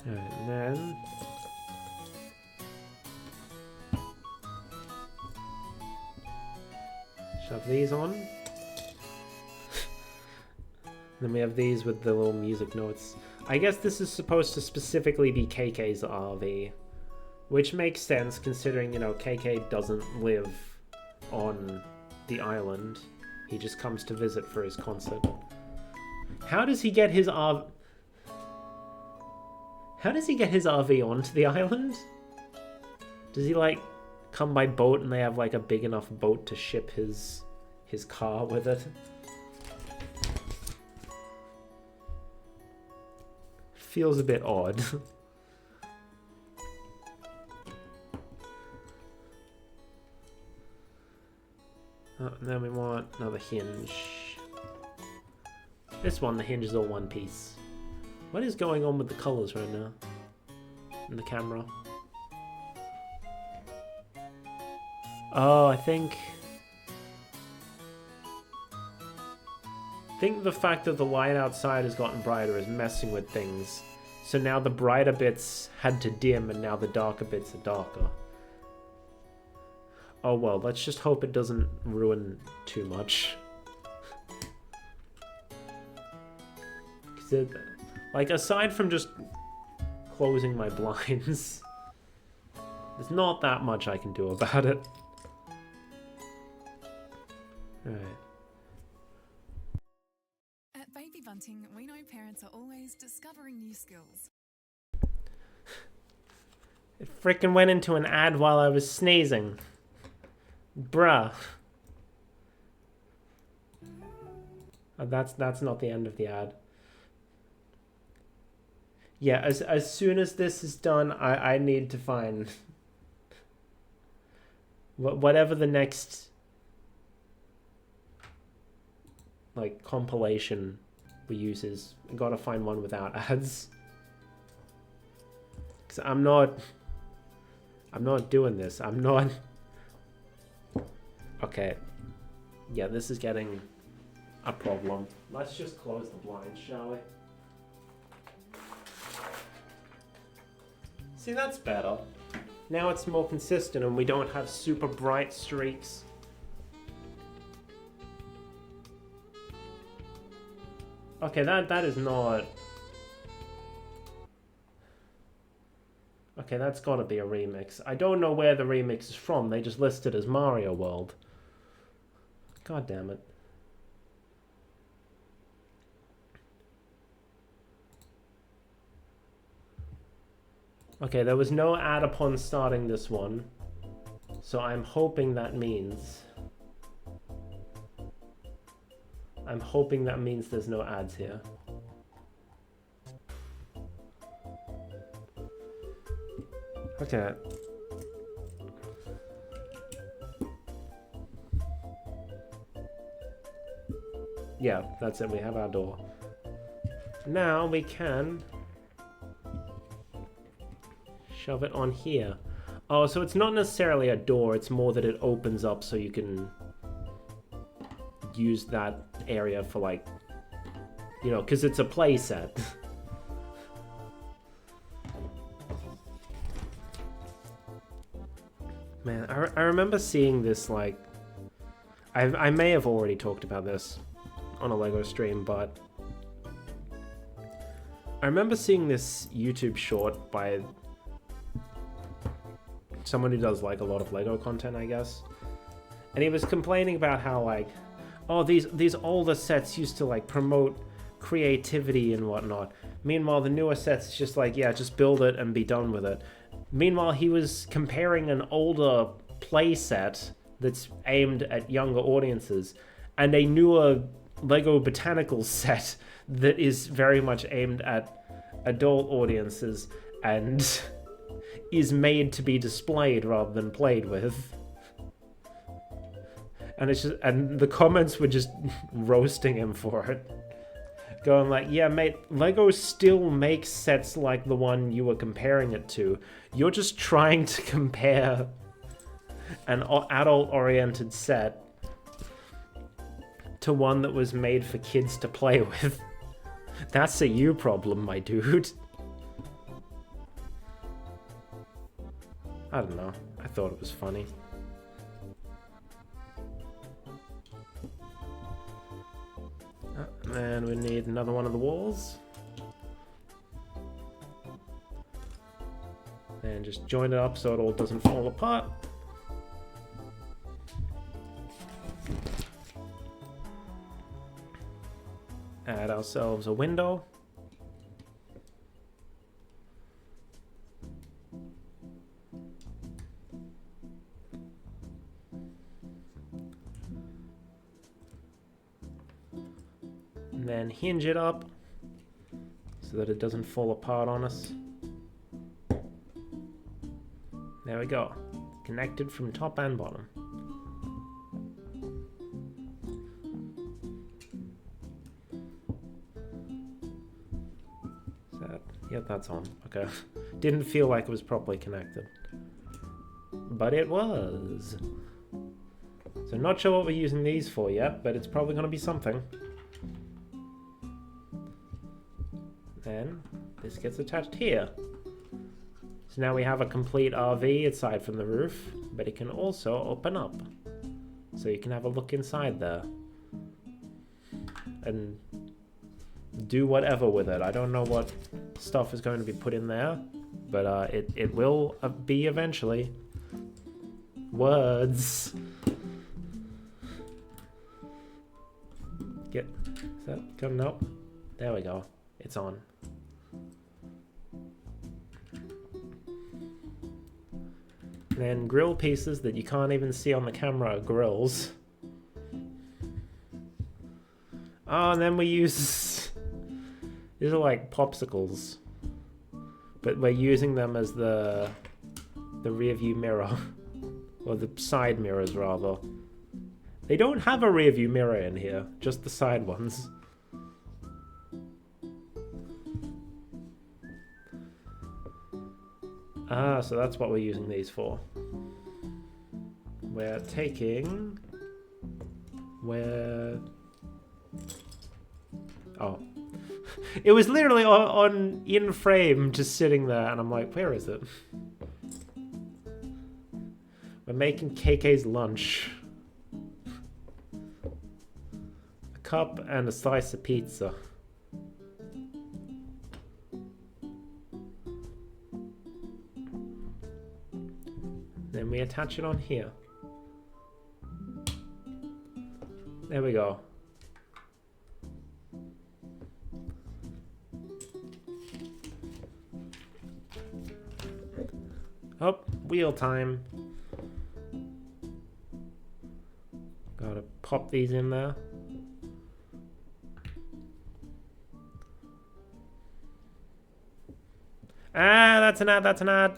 And then shove these on. Then we have these with the little music notes. I guess this is supposed to specifically be KK's RV, which makes sense considering, you know, KK doesn't live on the island. He just comes to visit for his concert. How does he get his RV? How does he get his RV onto the island? Does he like come by boat and they have like a big enough boat to ship his car with it? Feels a bit odd. And then we want another hinge. This one, the hinge is all one piece. What is going on with the colors right now in the camera? Oh, I think the fact that the light outside has gotten brighter is messing with things. So now the brighter bits had to dim and now the darker bits are darker. Oh well, let's just hope it doesn't ruin too much. Like, aside from just closing my blinds, there's not that much I can do about it. Alright. At Baby Bunting, we know parents are always discovering new skills. It frickin' went into an ad while I was sneezing. Bruh. That's not the end of the ad. Yeah, as soon as this is done, I need to find whatever the next like compilation we use is. I gotta find one without ads. Cause I'm not doing this. I'm not. Okay. Yeah, this is getting a problem. Let's just close the blinds, shall we? See, that's better. Now it's more consistent and we don't have super bright streaks. Okay, that is not... Okay, that's gotta be a remix. I don't know where the remix is from. They just listed as Mario World. God damn it. Okay, there was no ad upon starting this one. So I'm hoping that means... there's no ads here. Okay. Yeah, that's it. We have our door. Now we can shove it on here. Oh, so it's not necessarily a door. It's more that it opens up so you can use that area for, like, you know, because it's a play set. Man, I remember seeing this, like... I may have already talked about this on a LEGO stream, but... I remember seeing this YouTube short by someone who does, like, a lot of LEGO content, I guess. And he was complaining about how, like, oh, these older sets used to, like, promote creativity and whatnot. Meanwhile, the newer sets, just like, yeah, just build it and be done with it. Meanwhile, he was comparing an older play set that's aimed at younger audiences and a newer LEGO Botanicals set that is very much aimed at adult audiences and is made to be displayed rather than played with. And it's just, and the comments were just roasting him for it. Going like, yeah, mate, LEGO still makes sets like the one you were comparing it to. You're just trying to compare an adult-oriented set to one that was made for kids to play with. That's a you problem, my dude. I don't know. I thought it was funny. And we need another one of the walls. And just join it up so it all doesn't fall apart. Add ourselves a window. And then hinge it up so that it doesn't fall apart on us. There we go. Connected from top and bottom. Is that? Yep, that's on. Okay. Didn't feel like it was properly connected. But it was. So not sure what we're using these for yet, but it's probably going to be something. Then this gets attached here. So now we have a complete RV aside from the roof, but it can also open up. So you can have a look inside there. And do whatever with it. I don't know what stuff is going to be put in there, but it will be eventually. Words. Is that coming up? There we go. It's on. Then grill pieces that you can't even see on the camera are grills. Oh, and then we use... These are like popsicles. But we're using them as the rear view mirror. Or the side mirrors, rather. They don't have a rear view mirror in here. Just the side ones. Ah, so that's what we're using these for. We're taking... Oh. It was literally on in frame, just sitting there, and I'm like, where is it? We're making KK's lunch. A cup and a slice of pizza. Then we attach it on here. There we go. Oh, wheel time. Gotta pop these in there. Ah, that's an ad, that's an ad.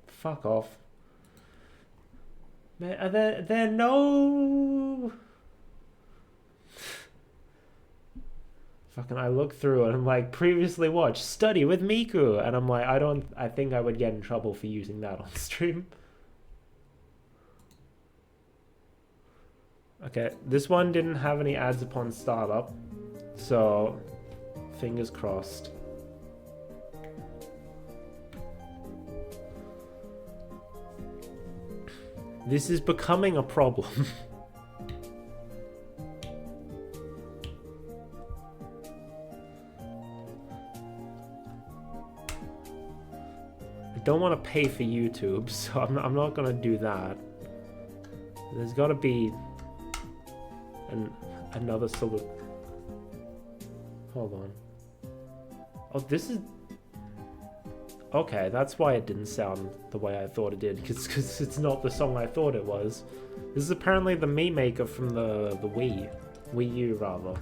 Fuck off. Are there no... Fucking, I look through and I'm like, previously watched, study with Miku, and I'm like, I think I would get in trouble for using that on stream. Okay, this one didn't have any ads upon startup, so fingers crossed. This is becoming a problem. I don't want to pay for YouTube, so I'm not gonna do that. There's got to be another solution. Hold on. Oh, this is... Okay, that's why it didn't sound the way I thought it did, because it's not the song I thought it was. This is apparently the Mii Maker from the Wii U, rather.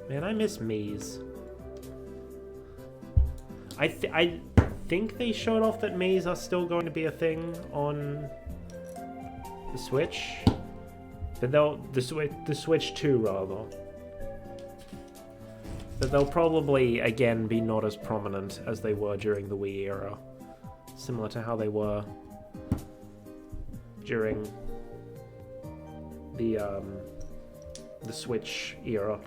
Man, I miss Mii's. I think they showed off that Mii's are still going to be a thing on the Switch, but the Switch 2 rather. But they'll probably, again, be not as prominent as they were during the Wii era. Similar to how they were during the Switch era.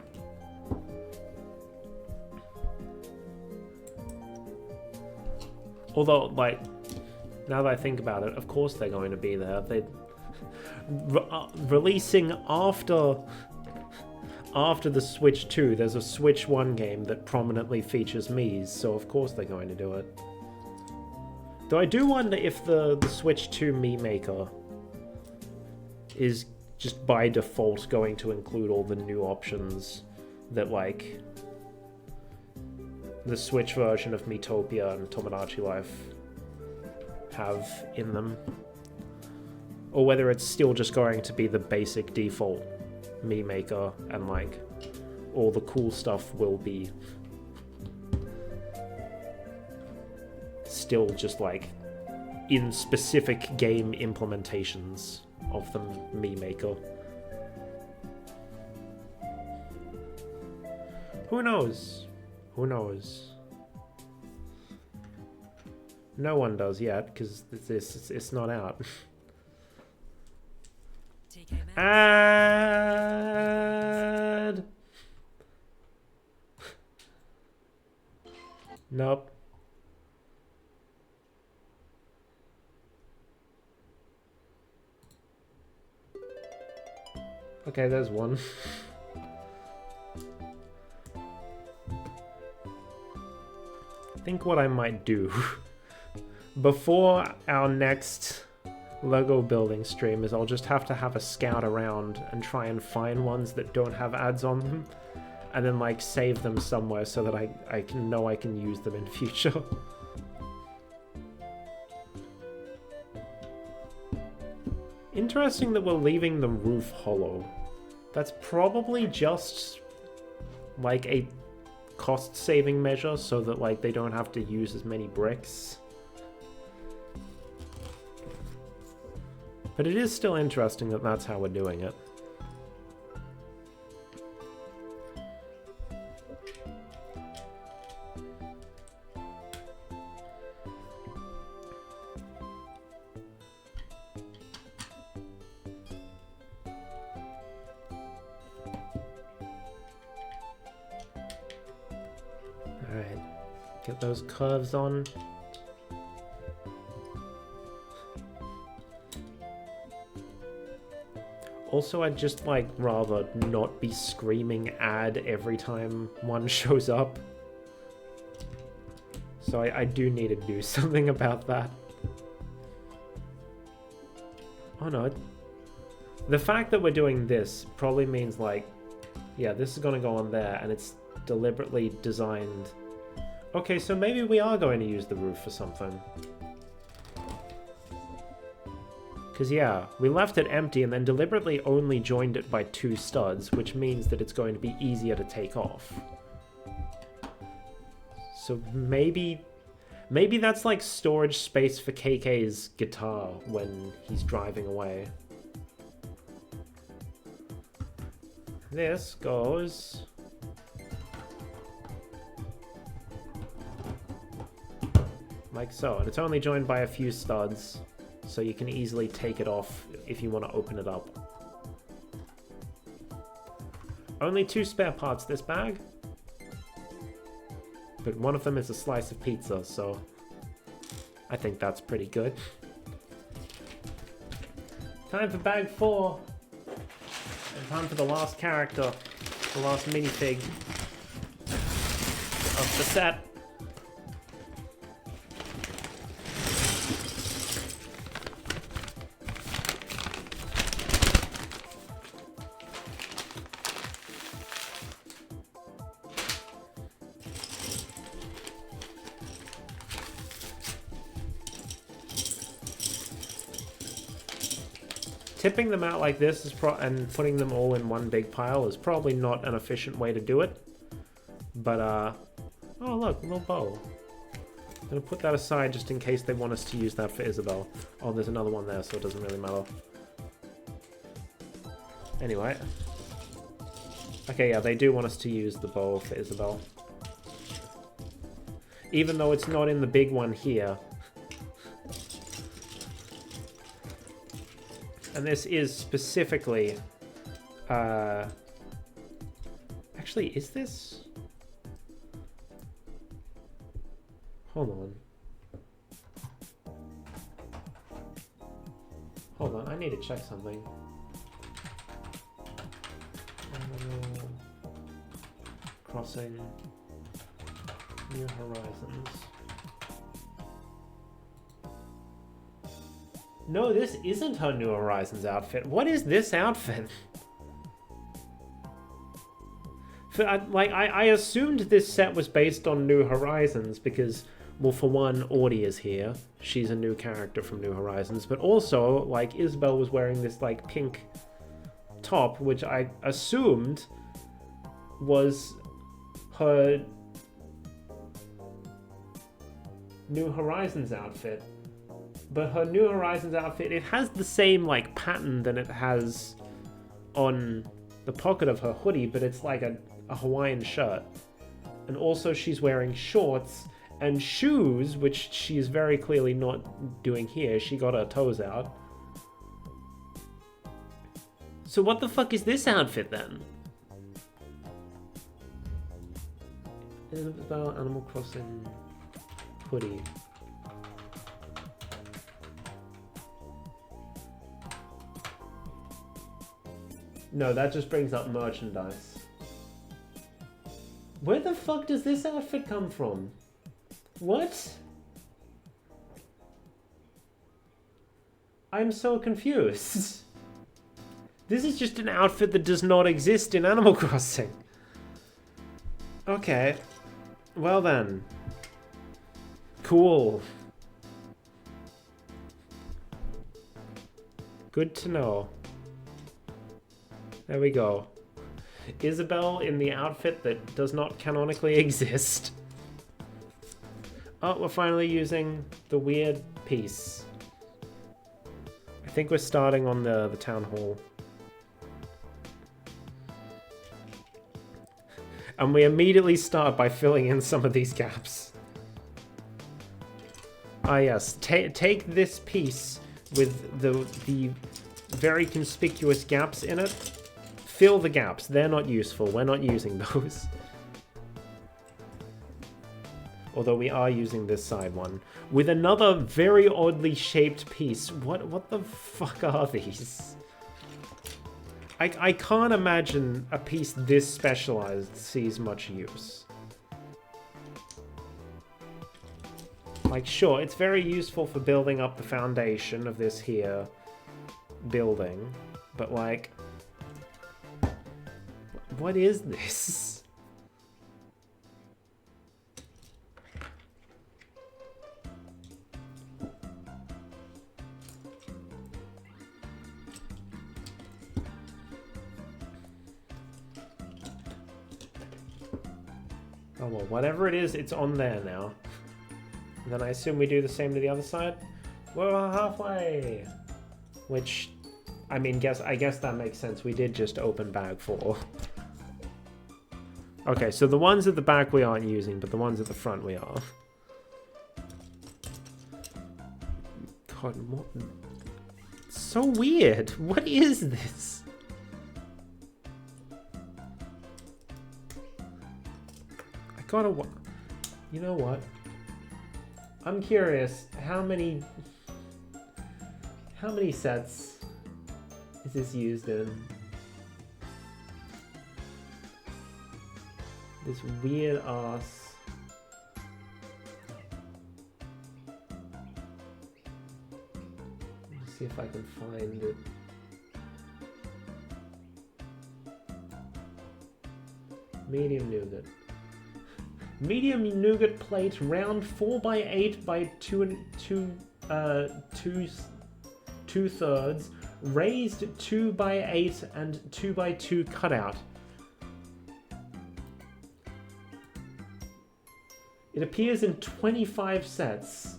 Although, like, now that I think about it, of course they're going to be there. They releasing after the Switch 2, there's a Switch 1 game that prominently features Mii's, so of course they're going to do it. Though I do wonder if the Switch 2 Mii Maker is just by default going to include all the new options that, like, the Switch version of Miitopia and Tomodachi Life have in them. Or whether it's still just going to be the basic default Mii Maker, and like all the cool stuff will be still just like in specific game implementations of the Mii Maker. Who knows? Who knows? No one does yet, because it's not out. Ad. Nope. Okay, there's one. I think what I might do before our next Lego building stream is I'll just have to have a scout around and try and find ones that don't have ads on them, and then like save them somewhere so that I can know I can use them in future. Interesting that we're leaving the roof hollow. That's probably just like a cost-saving measure so that like they don't have to use as many bricks. But it is still interesting that that's how we're doing it. Get those curves on. Also, I'd just like rather not be screaming "ad" every time one shows up. So I do need to do something about that. Oh no. The fact that we're doing this probably means like, yeah, this is gonna go on there and it's deliberately designed. Okay, so maybe we are going to use the roof for something. Because yeah, we left it empty and then deliberately only joined it by 2 studs, which means that it's going to be easier to take off. So maybe that's like storage space for KK's guitar when he's driving away. This goes... like so, and it's only joined by a few studs, so you can easily take it off if you want to open it up. Only 2 spare parts this bag, but one of them is a slice of pizza, so I think that's pretty good. Time for bag 4, and time for the last character, the last minifig of the set. Tipping them out like this is and putting them all in one big pile is probably not an efficient way to do it. But, oh look, a little bow. I'm gonna put that aside just in case they want us to use that for Isabel. Oh, there's another one there, so it doesn't really matter. Anyway. Okay, yeah, they do want us to use the bow for Isabel. Even though it's not in the big one here. And this is specifically, actually, is this? Hold on. Hold on, I need to check something. Crossing New Horizons. No, this isn't her New Horizons outfit. What is this outfit? I assumed this set was based on New Horizons because, well, for one, Audie is here. She's a new character from New Horizons. But also, like, Isabel was wearing this, like, pink top, which I assumed was her New Horizons outfit. But her New Horizons outfit, it has the same, like, pattern than it has on the pocket of her hoodie, but it's like a Hawaiian shirt. And also she's wearing shorts and shoes, which she is very clearly not doing here. She got her toes out. So what the fuck is this outfit then? Isabel Animal Crossing hoodie. No, that just brings up merchandise. Where the fuck does this outfit come from? What? I'm so confused. This is just an outfit that does not exist in Animal Crossing. Okay. Well then. Cool. Good to know. There we go. Isabelle in the outfit that does not canonically exist. Oh, we're finally using the weird piece. I think we're starting on the town hall. And we immediately start by filling in some of these gaps. Ah yes, take this piece with the very conspicuous gaps in it. Fill the gaps. They're not useful. We're not using those. Although we are using this side one. With another very oddly shaped piece. What the fuck are these? I can't imagine a piece this specialized sees much use. Like, sure, it's very useful for building up the foundation of this here building. But, like, what is this? Oh well, whatever it is, it's on there now. And then I assume we do the same to the other side. We're halfway! Which, I mean, I guess that makes sense. We did just open bag 4. Okay, so the ones at the back we aren't using, but the ones at the front we are. God, what? So weird. What is this? I gotta... You know what? I'm curious, how many sets is this used in? This weird ass. Let's see if I can find it. Medium nougat. Medium nougat plate, round 4x8 by 2/3, raised 2x8 and 2x2 cutout. It appears in 25 sets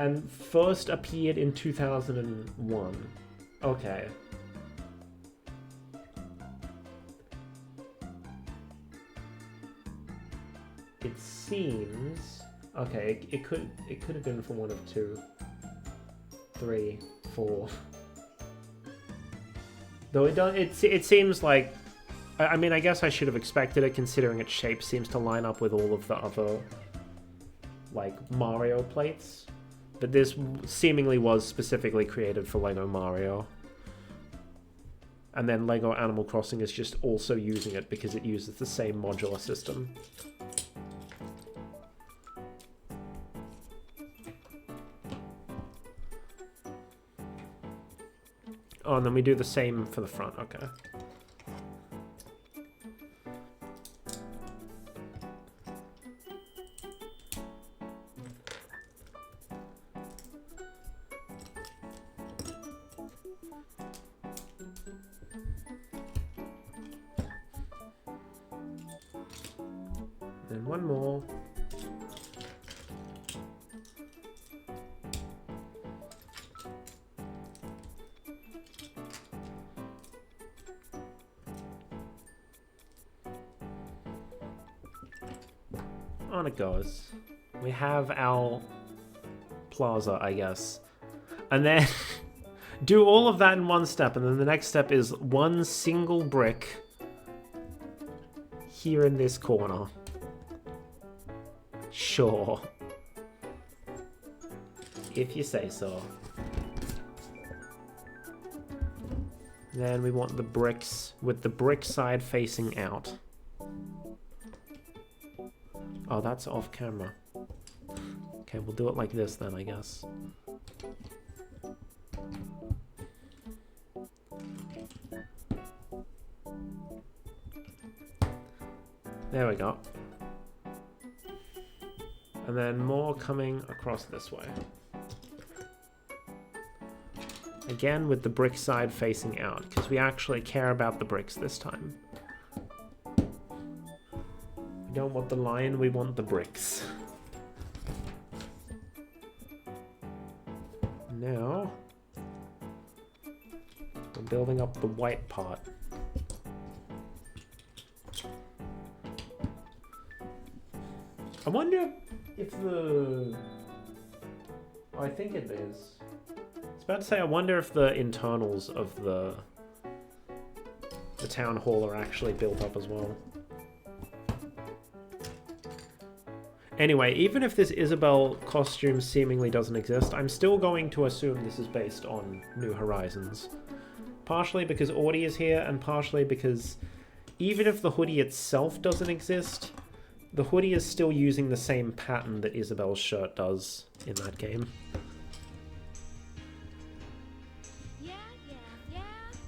and first appeared in 2001. Okay. It seems... Okay, it could have been from 1 of 2, 3, 4. Though it seems like... I mean, I guess I should have expected it, considering its shape seems to line up with all of the other, like, Mario plates. But this seemingly was specifically created for LEGO Mario. And then LEGO Animal Crossing is just also using it because it uses the same modular system. Oh, and then we do the same for the front, okay. Then one more. On it goes. We have our plaza, I guess. And then do all of that in one step, and then the next step is one single brick here in this corner. Sure. If you say so. Then we want the bricks with the brick side facing out. Oh, that's off camera. Okay, we'll do it like this then, I guess. There we go. And then more coming across this way. Again, with the brick side facing out, because we actually care about the bricks this time. We don't want the lion, we want the bricks. Now, we're building up the white part. I wonder if the... Oh, I think it is. I was about to say, I wonder if the internals of the town hall are actually built up as well. Anyway, even if this Isabelle costume seemingly doesn't exist, I'm still going to assume this is based on New Horizons. Partially because Audie is here, and partially because even if the hoodie itself doesn't exist, the hoodie is still using the same pattern that Isabelle's shirt does in that game. Yeah, yeah, yeah.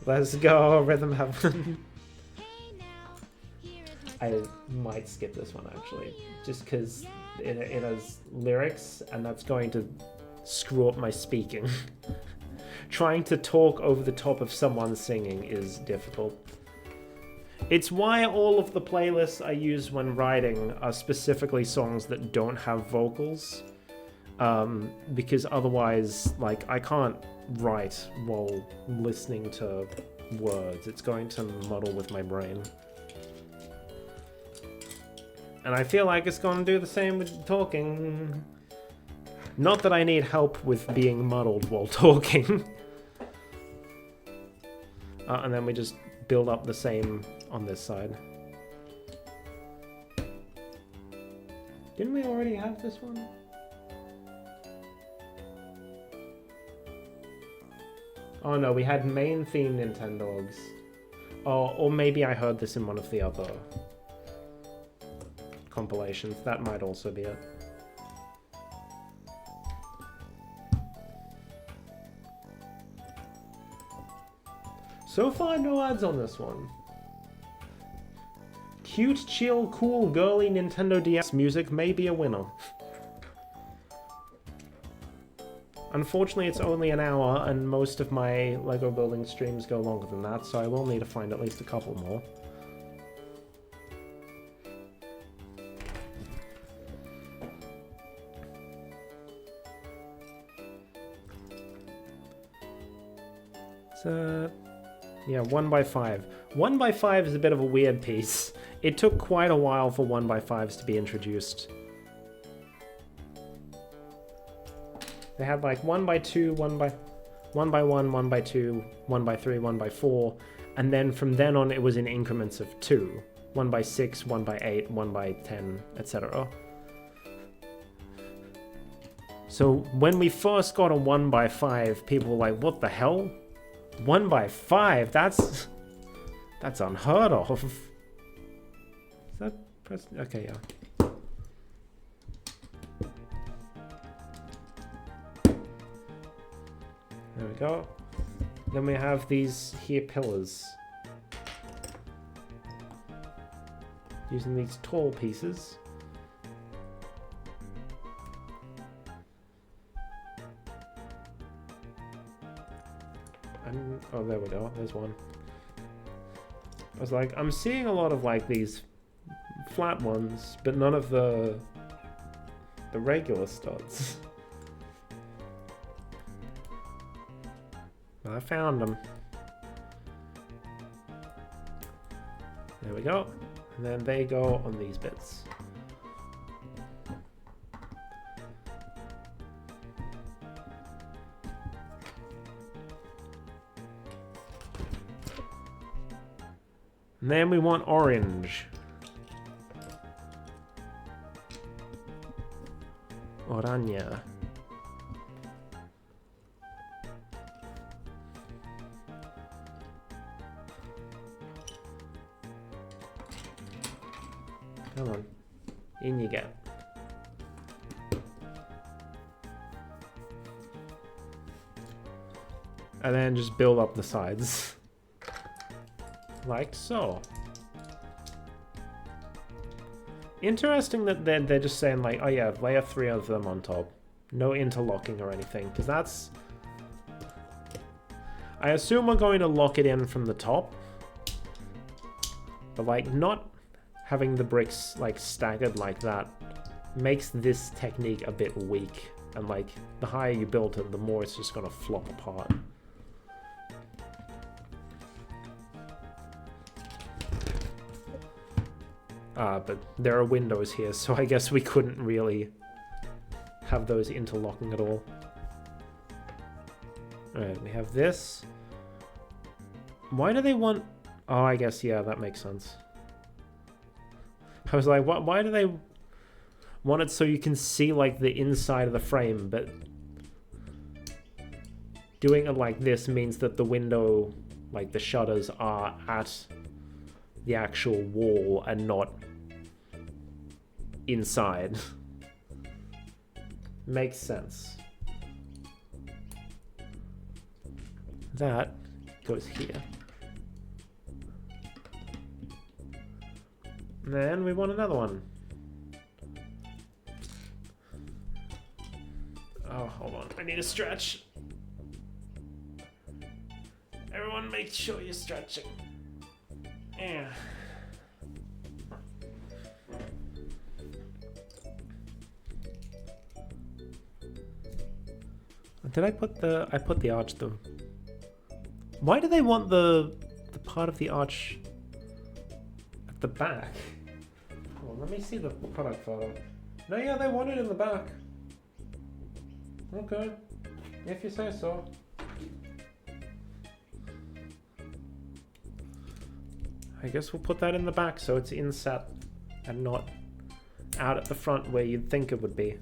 Let's go, Rhythm Heaven. Hey now, here is my I might skip this one actually, just because it has lyrics and that's going to screw up my speaking. Trying to talk over the top of someone singing is difficult. It's why all of the playlists I use when writing are specifically songs that don't have vocals. Because otherwise, like, I can't write while listening to words. It's going to muddle with my brain. And I feel like it's going to do the same with talking. Not that I need help with being muddled while talking. And then we just build up the same on this side. Didn't we already have this one? Oh no, we had main theme Nintendogs. Oh, or maybe I heard this in one of the other compilations. That might also be it. So far, no ads on this one. Cute, chill, cool, girly Nintendo DS music may be a winner. Unfortunately, it's only an hour, and most of my Lego building streams go longer than that, so I will need to find at least a couple more. So, yeah, 1x5. 1x5 is a bit of a weird piece. It took quite a while for 1x5s to be introduced. They had like 1x2, 1x1, 1x2, 1x3, 1x4, and then from then on it was in increments of 2. 1x6, 1x8, 1x10, etc. So when we first got a 1x5, people were like, what the hell? 1x5? That's unheard of. Is that press? Okay, yeah. There we go. Then we have these here pillars. Using these tall pieces. Oh, there we go. There's one. I was like, I'm seeing a lot of like these flat ones, but none of the regular studs. I found them. There we go. And then they go on these bits. And then we want orange. Oranje. Come on. In you get. And then just build up the sides. Like so. Interesting that they're just saying like, oh yeah, layer 3 of them on top. No interlocking or anything, because I assume we're going to lock it in from the top. But like not having the bricks like staggered like that makes this technique a bit weak. And like the higher you build it, the more it's just gonna flop apart. But there are windows here, so I guess we couldn't really have those interlocking at all. Alright, we have this. Why do they want... Oh, I guess, yeah, that makes sense. I was like, why do they want it so you can see, like, the inside of the frame, but doing it like this means that the window, like, the shutters are at the actual wall and not inside. Makes sense. That goes here. And then we want another one. Oh, hold on. I need a stretch. Everyone make sure you're stretching. Yeah. Did I put the arch though? Why do they want the part of the arch at the back? Oh, let me see the product photo. No, yeah, they want it in the back. Okay, if you say so. I guess we'll put that in the back so it's inset and not out at the front where you'd think it would be.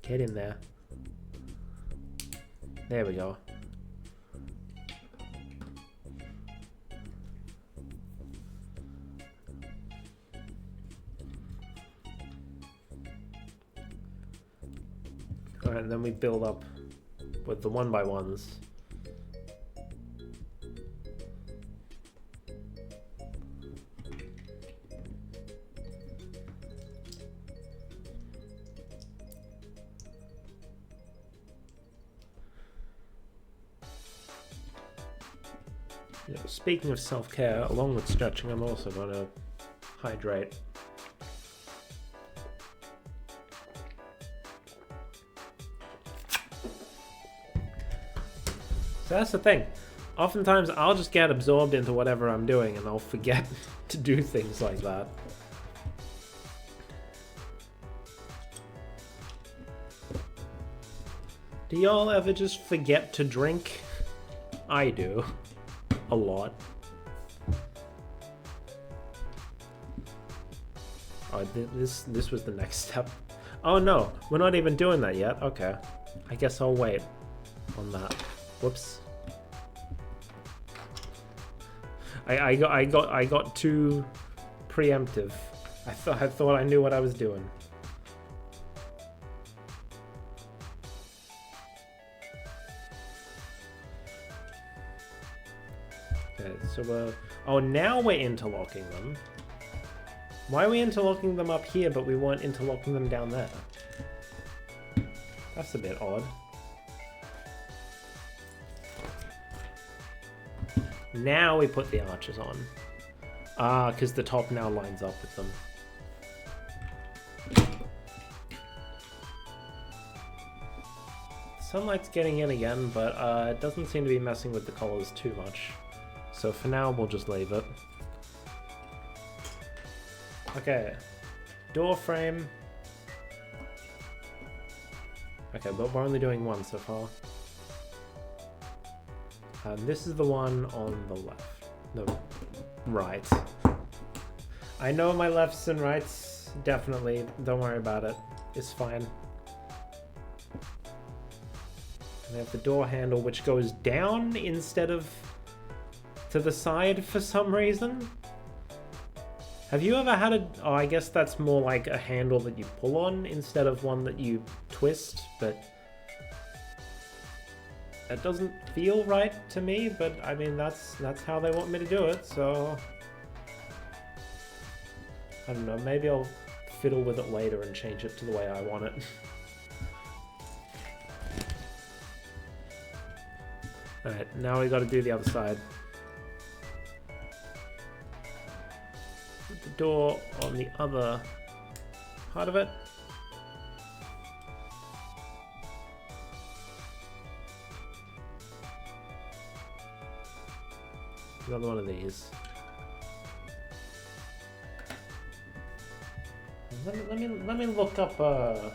Get in there. There we go. Alright, and then we build up with the 1x1s. Yeah, speaking of self-care, along with stretching, I'm also going to hydrate. So that's the thing. Oftentimes I'll just get absorbed into whatever I'm doing and I'll forget to do things like that. Do y'all ever just forget to drink? I do. A lot. Oh, this was the next step. Oh no, we're not even doing that yet. Okay. I guess I'll wait on that. Whoops. I got too preemptive. I thought I knew what I was doing. Okay, so oh, now we're interlocking them. Why are we interlocking them up here, but we weren't interlocking them down there? That's a bit odd. Now we put the arches on. Ah, because the top now lines up with them. Sunlight's getting in again, but it doesn't seem to be messing with the colors too much. So for now, we'll just leave it. Okay, door frame. Okay, but we're only doing one so far. This is the one on the left. The right. I know my lefts and rights, definitely. Don't worry about it. It's fine. And we have the door handle, which goes down instead of to the side for some reason. Have you ever had a... Oh, I guess that's more like a handle that you pull on instead of one that you twist, but... That doesn't feel right to me, but I mean, that's how they want me to do it, so... I don't know, maybe I'll fiddle with it later and change it to the way I want it. Alright, now we gotta do the other side. Put the door on the other part of it. Another one of these. Let me look up let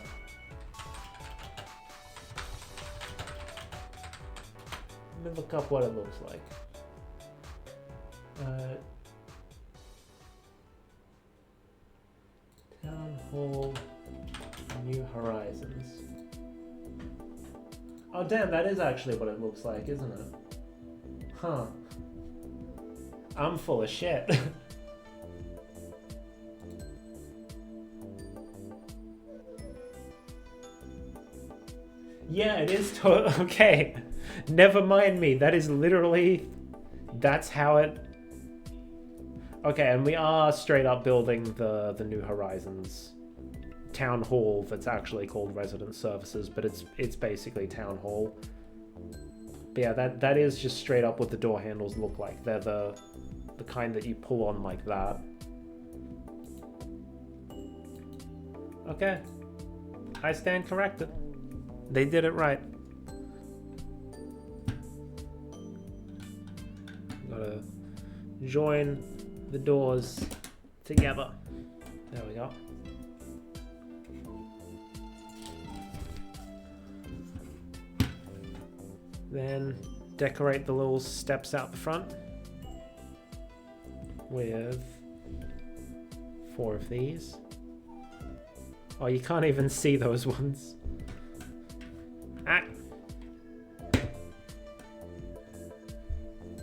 me look up what it looks like. Town Hall, New Horizons. Oh damn, that is actually what it looks like, isn't it? Huh. I'm full of shit. Yeah, it is okay. Never mind me. That is literally... That's how it... Okay, and we are straight up building the New Horizons town hall that's actually called Resident Services, but it's basically town hall. But yeah, that is just straight up what the door handles look like. They're the kind that you pull on like that. Okay. I stand corrected. They did it right. Gotta join the doors together. There we go. Then decorate the little steps out the front with 4 of these. Oh, you can't even see those ones. Ah.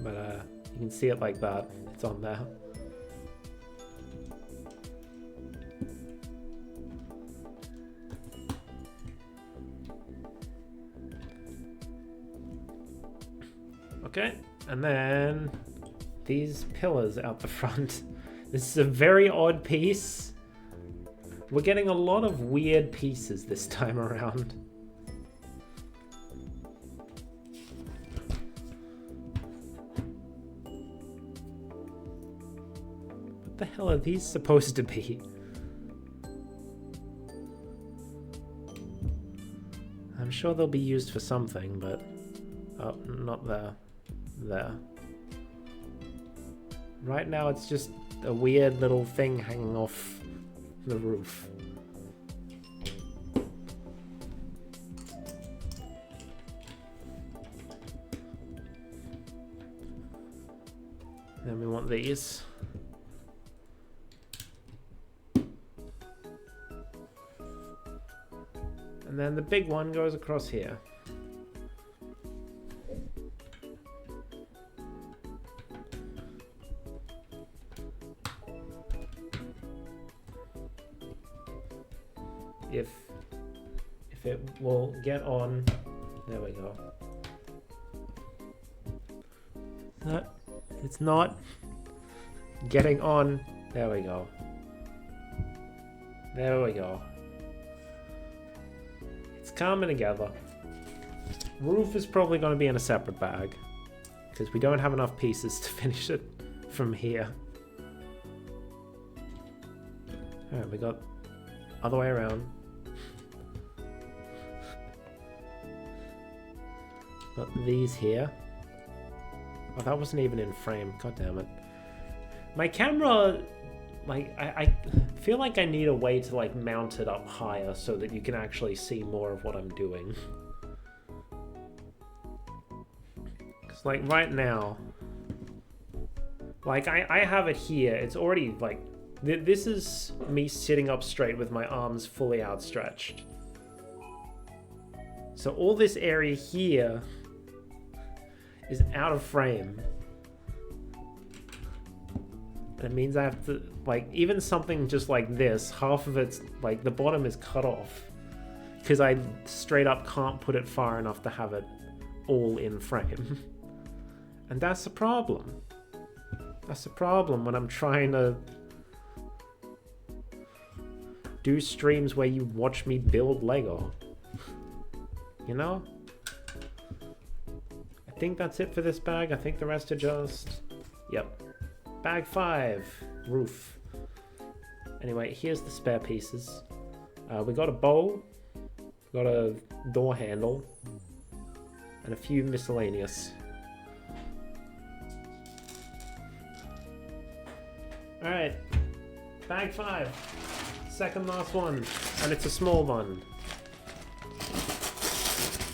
But you can see it like that. It's on there. Okay, and then these pillars out the front. This is a very odd piece. We're getting a lot of weird pieces this time around. What the hell are these supposed to be? I'm sure they'll be used for something, but... Oh, not there. There. Right now it's just a weird little thing hanging off the roof. Then we want these. And then the big one goes across here. If it will get on, there we go. No, it's not getting on. There we go. There we go. It's coming together. Roof is probably going to be in a separate bag because we don't have enough pieces to finish it from here. Alright, we got other way around. Got these here. Oh, that wasn't even in frame. God damn it. My camera, like, I feel like I need a way to, like, mount it up higher so that you can actually see more of what I'm doing. Because, like, right now, like, I have it here. It's already, like, this is me sitting up straight with my arms fully outstretched. So all this area here is out of frame. That means I have to, like, even something just like this, half of it's, like, the bottom is cut off. Because I straight up can't put it far enough to have it all in frame. And that's the problem. That's the problem when I'm trying to do streams where you watch me build Lego. You know? I I think that's it for this bag. I think the rest are just... Yep. Bag 5. Roof. Anyway, here's the spare pieces. We got a bowl. We got a door handle. And a few miscellaneous. Alright. Bag 5. Second last one. And it's a small one.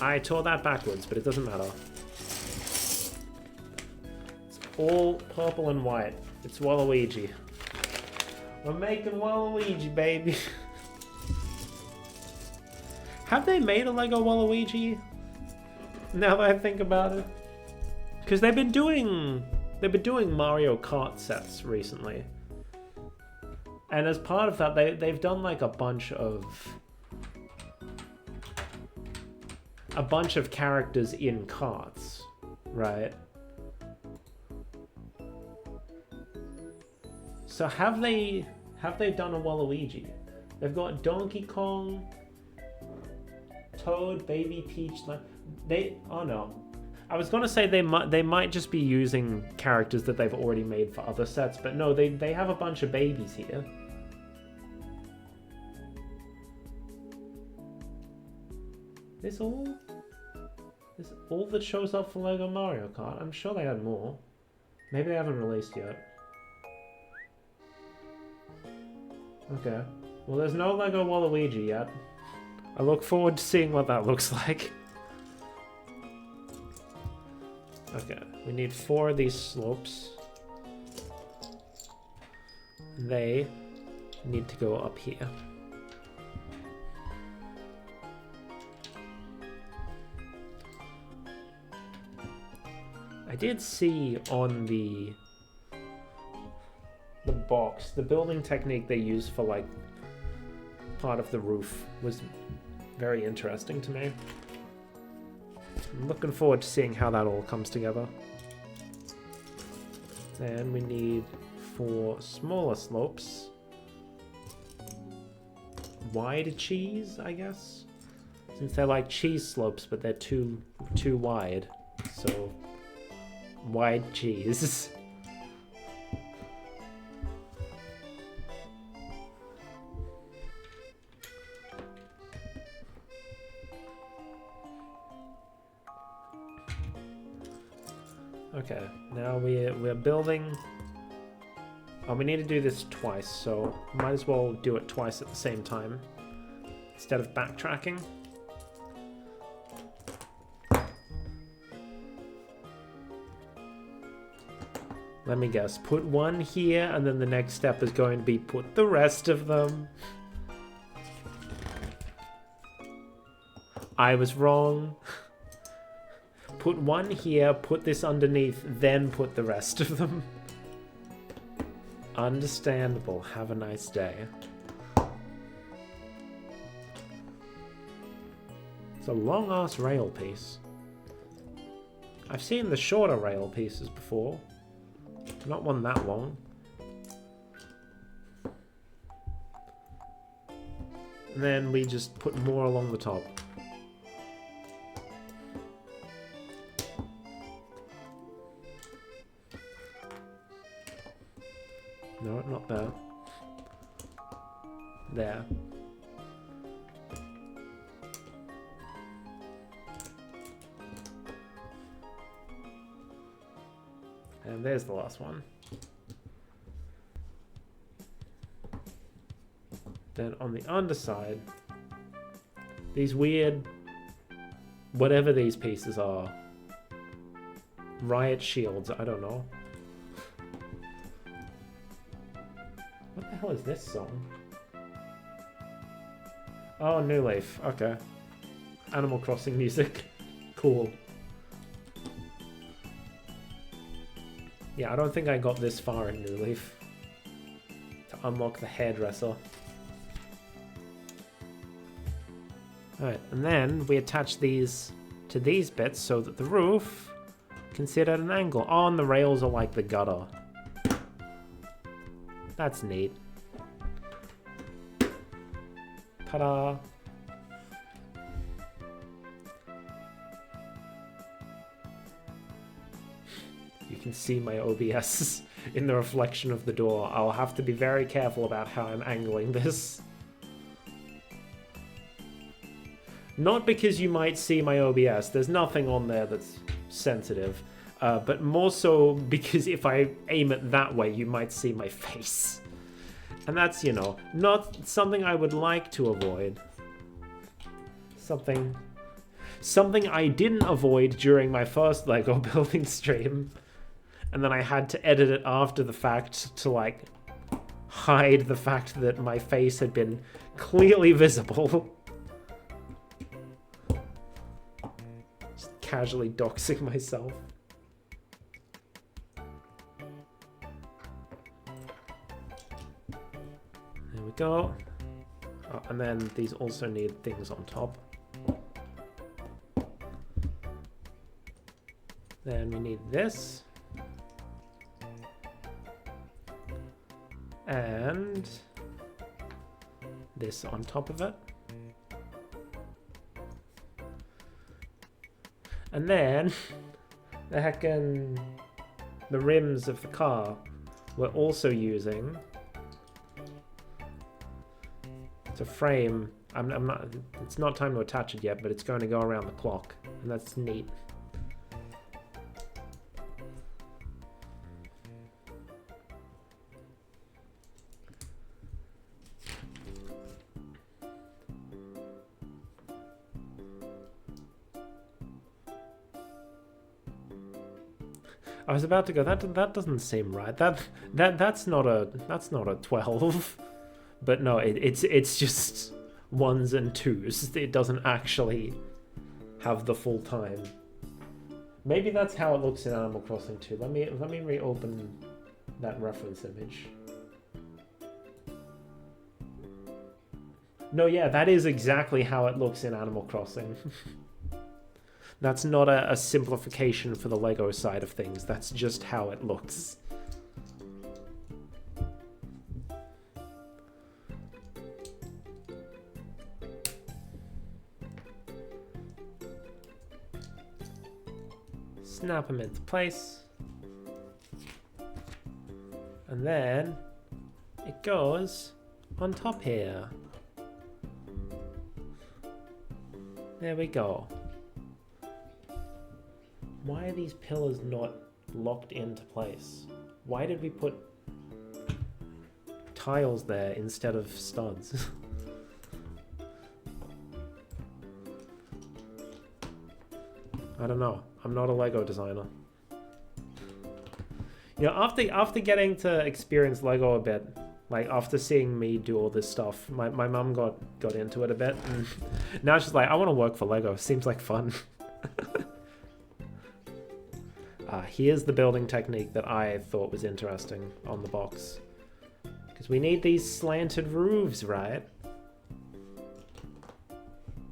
I tore that backwards, but it doesn't matter. It's all purple and white. It's Waluigi. We're making Waluigi, baby. Have they made a Lego Waluigi? Now that I think about it. Because they've been doing Mario Kart sets recently. And as part of that, they've done like a bunch of characters in karts, right? So have they done a Waluigi? They've got Donkey Kong, Toad, Baby Peach. Oh no, I was gonna say they might just be using characters that they've already made for other sets, but no, they have a bunch of babies here. This all that shows up for Lego Mario Kart? I'm sure they had more. Maybe they haven't released yet. Okay. Well, there's no Lego Waluigi yet. I look forward to seeing what that looks like. Okay, we need 4 of these slopes. They need to go up here. I did see on the box, the building technique they used for like part of the roof was very interesting to me. I'm looking forward to seeing how that all comes together. Then we need 4 smaller slopes. Wide cheese, I guess? Since they're like cheese slopes, but they're too wide. So, wide cheese. Okay, now we're building. Oh, we need to do this twice, so might as well do it twice at the same time instead of backtracking. Let me guess, put 1 here, and then the next step is going to be put the rest of them. I was wrong. Put 1 here, put this underneath, then put the rest of them. Understandable. Have a nice day. It's a long-ass rail piece. I've seen the shorter rail pieces before. Not one that long. And then we just put more along the top. No, not there. There. And there's the last one. Then on the underside, these weird, whatever these pieces are, riot shields, I don't know. What the hell is this song? Oh, New Leaf. Okay. Animal Crossing music. Cool. Yeah, I don't think I got this far in New Leaf to unlock the hairdresser. Alright, and then we attach these to these bits so that the roof can sit at an angle. Oh, and the rails are like the gutter. That's neat. Ta-da! can see my OBS in the reflection of the door. I'll have to be very careful about how I'm angling this. Not because you might see my OBS, there's nothing on there that's sensitive, but more so because if I aim it that way, you might see my face. And that's, you know, not something I would like to avoid. Something I didn't avoid during my first Lego building stream, and then I had to edit it after the fact to, like, hide the fact that my face had been clearly visible. Just casually doxing myself. There we go. Oh, and then these also need things on top. Then we need this. And this on top of it. And then the rims of the car we're also using to frame. I'm not. It's not time to attach it yet, but it's going to go around the clock, and that's neat. I was about to go. That doesn't seem right. That's not a 12. But no, it's just ones and twos. It doesn't actually have the full time. Maybe that's how it looks in Animal Crossing 2. Let me reopen that reference image. No, yeah, that is exactly how it looks in Animal Crossing. That's not a simplification for the Lego side of things. That's just how it looks. Snap them into place. And then it goes on top here. There we go. Why are these pillars not locked into place? Why did we put tiles there instead of studs? I don't know. I'm not a Lego designer. You know, after getting to experience Lego a bit, like after seeing me do all this stuff, my mum got into it a bit, and now she's like, I want to work for Lego. Seems like fun. Here's the building technique that I thought was interesting on the box. Because we need these slanted roofs, right?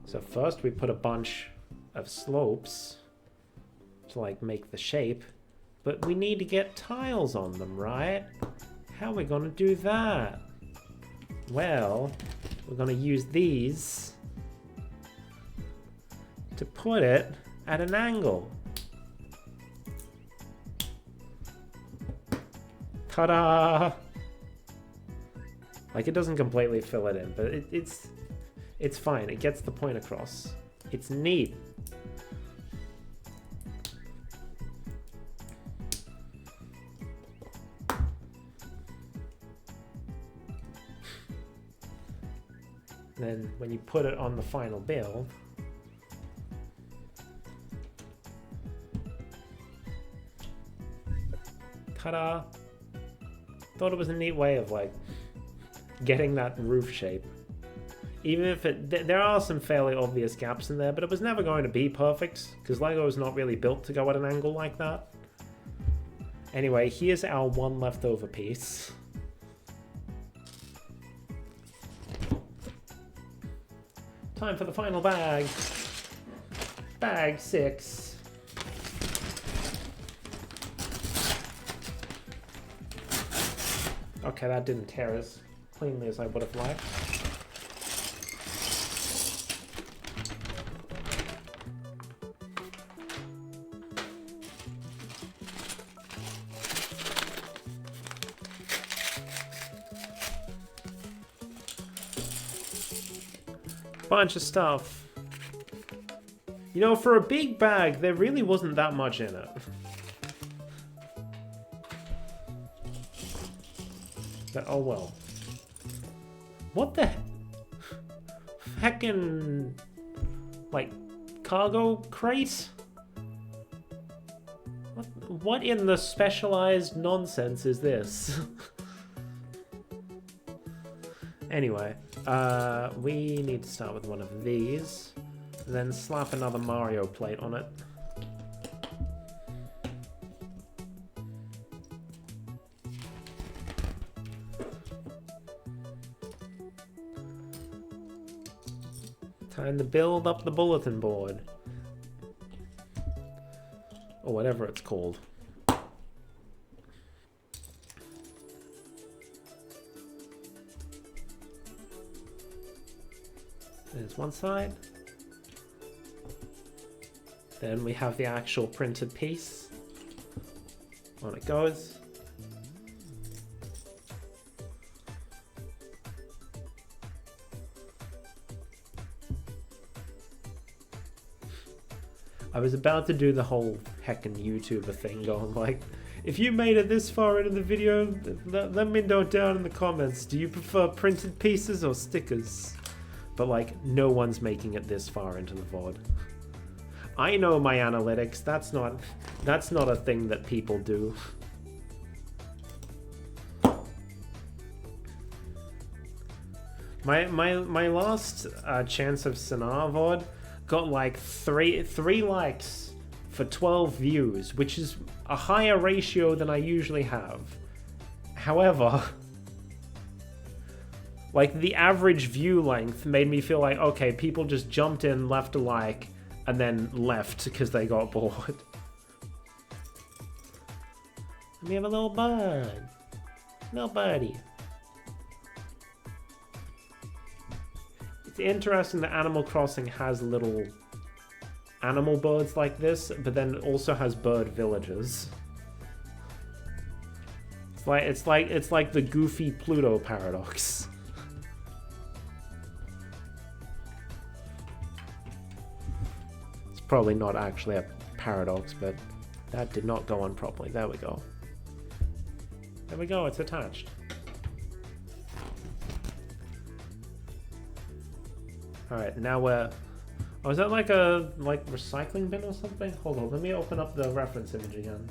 So first we put a bunch of slopes to like make the shape, but we need to get tiles on them, right? How are we gonna do that? Well, we're gonna use these to put it at an angle. Ta-da! Like, it doesn't completely fill it in, but it's fine. It gets the point across. It's neat. Then when you put it on the final build, ta-da! Thought it was a neat way of like getting that roof shape. Even if there are some fairly obvious gaps in there, but it was never going to be perfect because Lego is not really built to go at an angle like that. Anyway, here's our one leftover piece. Time for the final bag. Bag 6. Okay, that didn't tear as cleanly as I would have liked. Bunch of stuff. You know, for a big bag, there really wasn't that much in it. But oh well. What the heckin', like, cargo crate? What in the specialized nonsense is this? Anyway, we need to start with one of these, then slap another Mario plate on it. Time to build up the bulletin board. Or whatever it's called. There's one side. Then we have the actual printed piece. On it goes. I was about to do the whole heckin' YouTuber thing going like, if you made it this far into the video, let me know down in the comments. Do you prefer printed pieces or stickers? But like, no one's making it this far into the VOD. I know my analytics. That's not a thing that people do. My last chance of Sonar VOD got like three likes for 12 views, which is a higher ratio than I usually have. However, like the average view length made me feel like, okay, people just jumped in, left a like, and then left because they got bored. We have a little bud. Little buddy. It's interesting that Animal Crossing has little animal birds like this, but then also has bird villages. It's like the goofy Pluto paradox. It's probably not actually a paradox, but that did not go on properly. There we go. There we go, it's attached. Alright, now we're... Oh, is that like a recycling bin or something? Hold on, let me open up the reference image again.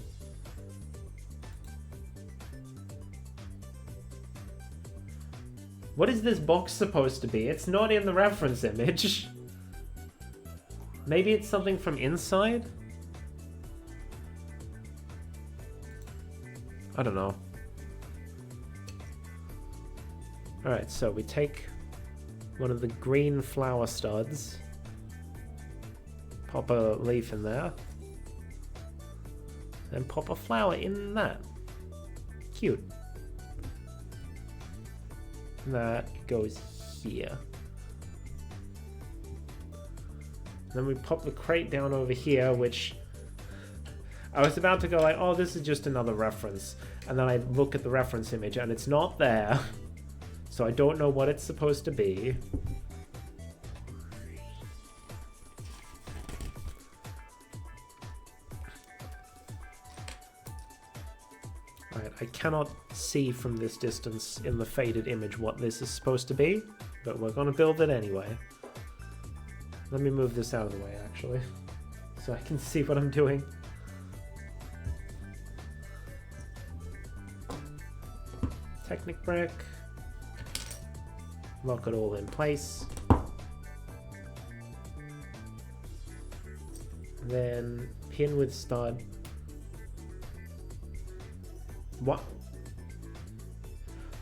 What is this box supposed to be? It's not in the reference image. Maybe it's something from inside? I don't know. Alright, so we take one of the green flower studs, pop a leaf in there, and pop a flower in that. Cute. That goes here. Then we pop the crate down over here, which I was about to go like, oh, this is just another reference. And then I look at the reference image and it's not there. So I don't know what it's supposed to be. Alright, I cannot see from this distance in the faded image what this is supposed to be, but we're gonna build it anyway. Let me move this out of the way, actually, so I can see what I'm doing. Technic brick. Lock it all in place. Then pin with stud. What?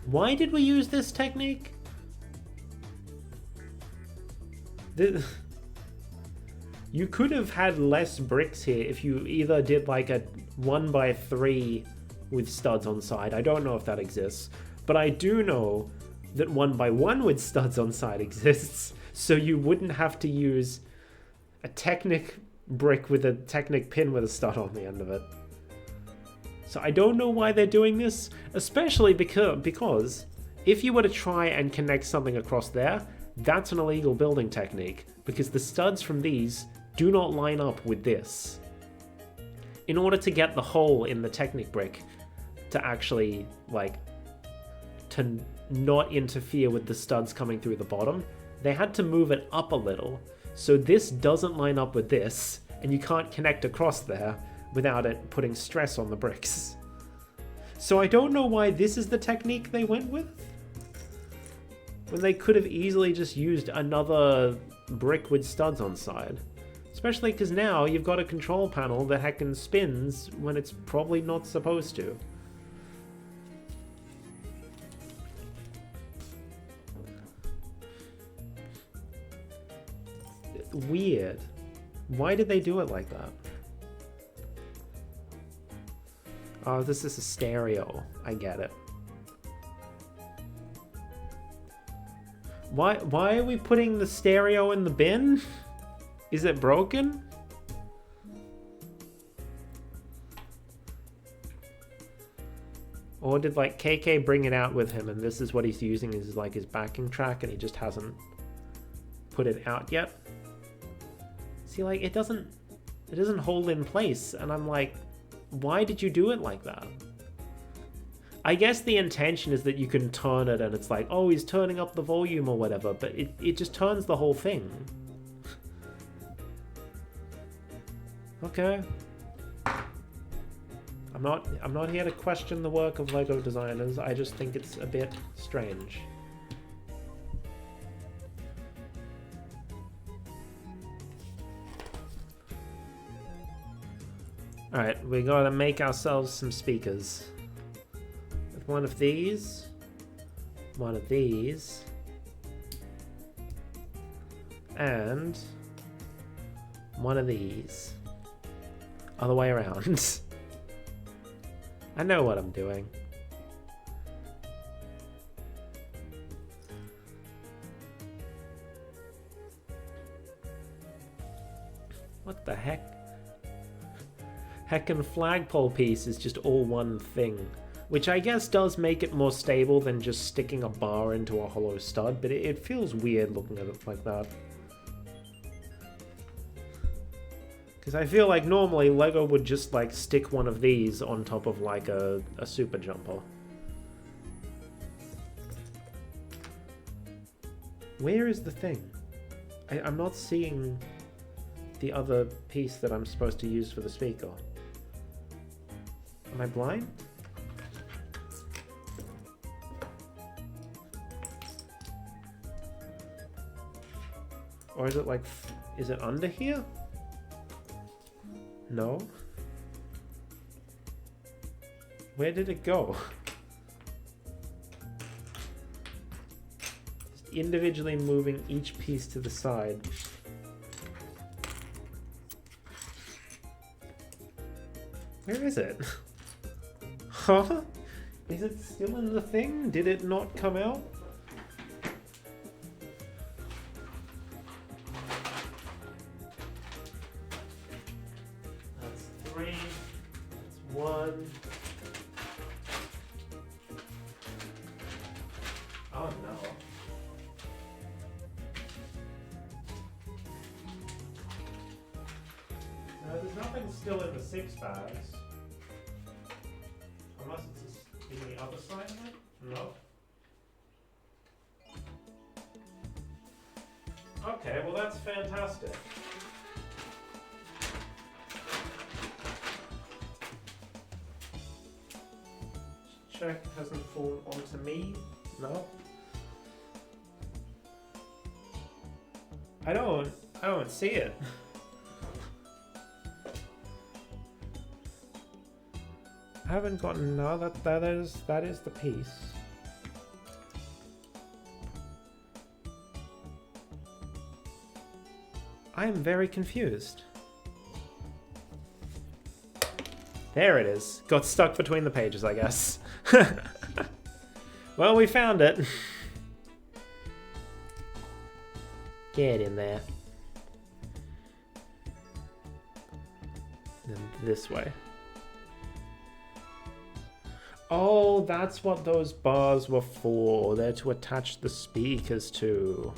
Why did we use this technique? You could have had less bricks here if you either did like a 1x3 with studs on side. I don't know if that exists, but I do know that 1x1 with studs on side exists, so you wouldn't have to use a Technic brick with a Technic pin with a stud on the end of it. So I don't know why they're doing this, especially because if you were to try and connect something across there, that's an illegal building technique because the studs from these do not line up with this. In order to get the hole in the Technic brick to actually, like, to not interfere with the studs coming through the bottom, they had to move it up a little. So this doesn't line up with this, and you can't connect across there without it putting stress on the bricks. So I don't know why this is the technique they went with, when they could have easily just used another brick with studs on side. Especially because now you've got a control panel that heckin' spins when it's probably not supposed to. Weird. Why did they do it like that? Oh, this is a stereo. I get it. Why are we putting the stereo in the bin? Is it broken? Or did like KK bring it out with him and this is what he's using as like his backing track and he just hasn't put it out yet? See, like it doesn't hold in place and I'm like, why did you do it like that? I guess the intention is that you can turn it and it's like, oh, he's turning up the volume or whatever, but it just turns the whole thing. Okay. I'm not here to question the work of LEGO designers. I just think it's a bit strange. Alright, we gotta make ourselves some speakers. With one of these, and one of these. Other way around. I know what I'm doing. What the heck? Heckin' flagpole piece is just all one thing. Which I guess does make it more stable than just sticking a bar into a hollow stud, but it feels weird looking at it like that. Because I feel like normally LEGO would just like stick one of these on top of like a super jumper. Where is the thing? I'm not seeing the other piece that I'm supposed to use for the speaker. Am I blind? Or is it like, is it under here? No? Where did it go? Just individually moving each piece to the side. Where is it? Huh? Is it still in the thing? Did it not come out? That's 3. That's 1. Oh no. No, there's nothing still in the 6 bags. Unless it's in the other side of it? No. Okay, well that's fantastic. Check it hasn't fallen onto me. No. I don't see it. I haven't gotten, no, that is the piece. I am very confused. There it is. Got stuck between the pages, I guess. Well, we found it. Get in there. And this way. Oh, that's what those bars were for. They're to attach the speakers to.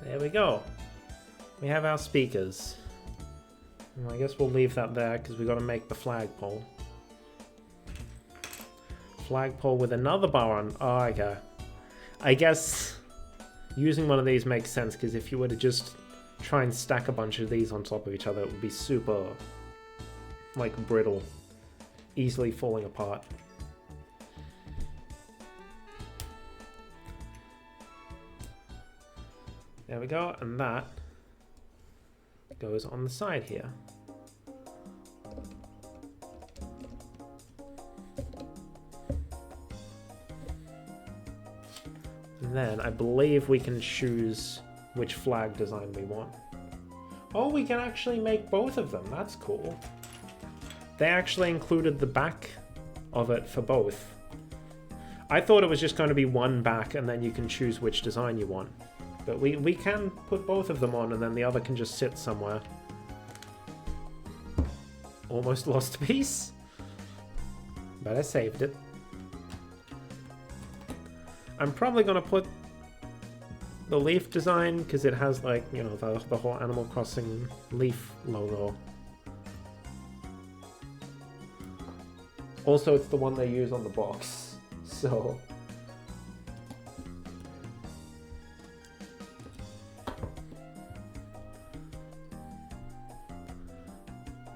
There we go. We have our speakers. And I guess we'll leave that there because we got to make the flagpole. Flagpole with another bar on. Oh, okay. I guess using one of these makes sense because if you were to just try and stack a bunch of these on top of each other, it would be super, like, brittle, easily falling apart. There we go, and that goes on the side here. And then I believe we can choose which flag design we want. Oh, we can actually make both of them. That's cool. They actually included the back of it for both. I thought it was just going to be one back and then you can choose which design you want. But we can put both of them on and then the other can just sit somewhere. Almost lost a piece. But I saved it. I'm probably going to put the leaf design because it has, like, you know, the whole Animal Crossing leaf logo. Also, it's the one they use on the box, so...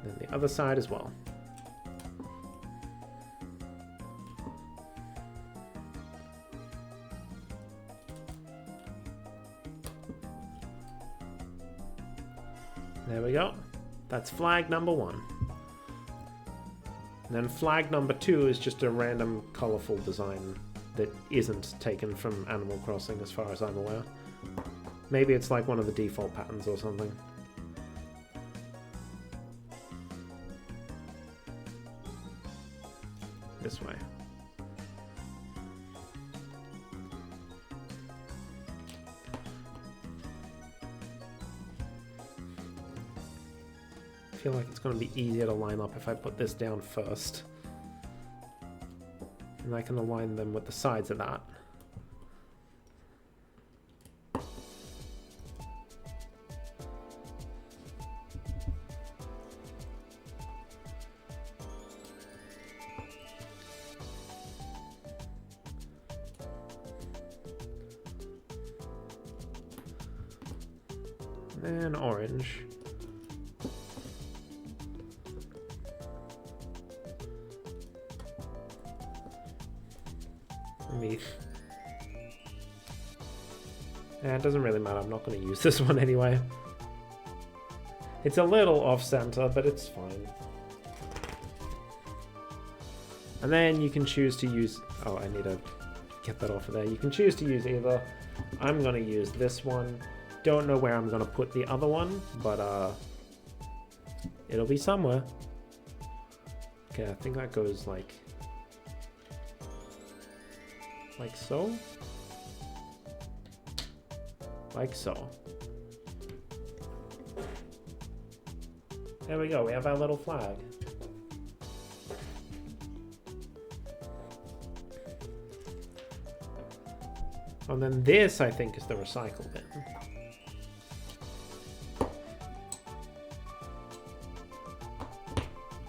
And the other side as well. There we go. That's flag number 1. And then flag number 2 is just a random colorful design that isn't taken from Animal Crossing as far as I'm aware. Maybe it's like one of the default patterns or something. This way. I feel like it's going to be easier to line up if I put this down first. And I can align them with the sides of that. And orange. Yeah, it doesn't really matter. I'm not going to use this one anyway. It's a little off-center, but it's fine. And then you can choose to use... Oh, I need to get that off of there. You can choose to use either. I'm going to use this one. Don't know where I'm going to put the other one, but it'll be somewhere. Okay, I think that goes like so. Like so. There we go, we have our little flag. And then this, I think, is the recycle bin.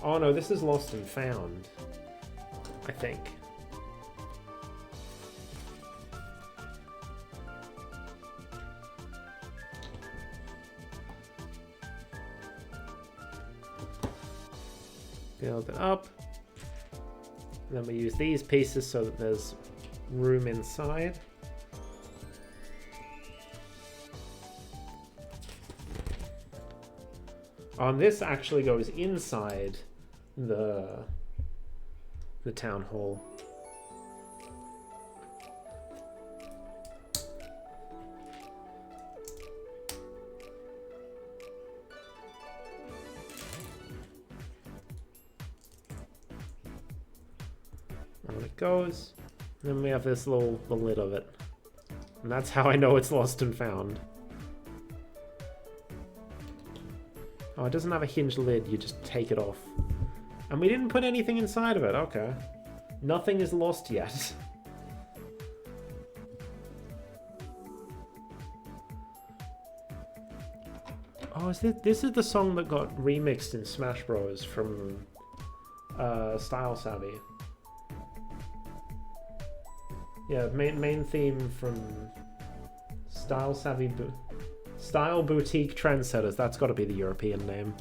Oh no, this is lost and found, I think. Build it up. And then we use these pieces so that there's room inside. This actually goes inside the town hall. And it goes. And then we have this the lid of it. And that's how I know it's lost and found. Oh, it doesn't have a hinged lid, you just take it off. And we didn't put anything inside of it, okay. Nothing is lost yet. Oh, this is the song that got remixed in Smash Bros. From Style Savvy. Yeah, main theme from Style Savvy, Style Boutique Trendsetters. That's got to be the European name.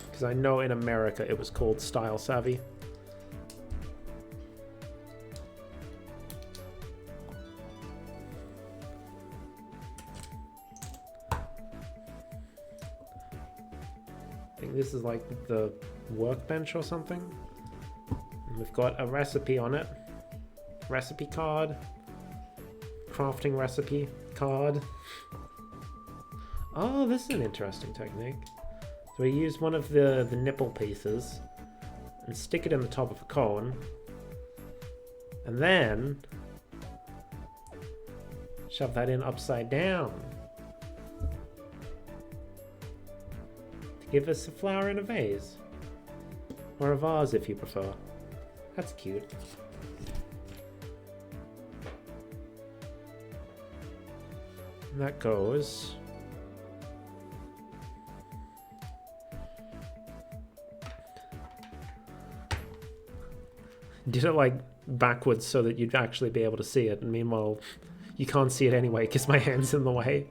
Because I know in America it was called Style Savvy. I think this is like the workbench or something. And we've got a recipe on it. Recipe card. Crafting recipe card. Oh, this is an interesting technique. So we use one of the nipple pieces and stick it in the top of a cone. And then shove that in upside down. To give us a flower in a vase. Or a vase if you prefer. That's cute. And that goes... Did it like backwards so that you'd actually be able to see it, and meanwhile you can't see it anyway because my hand's in the way.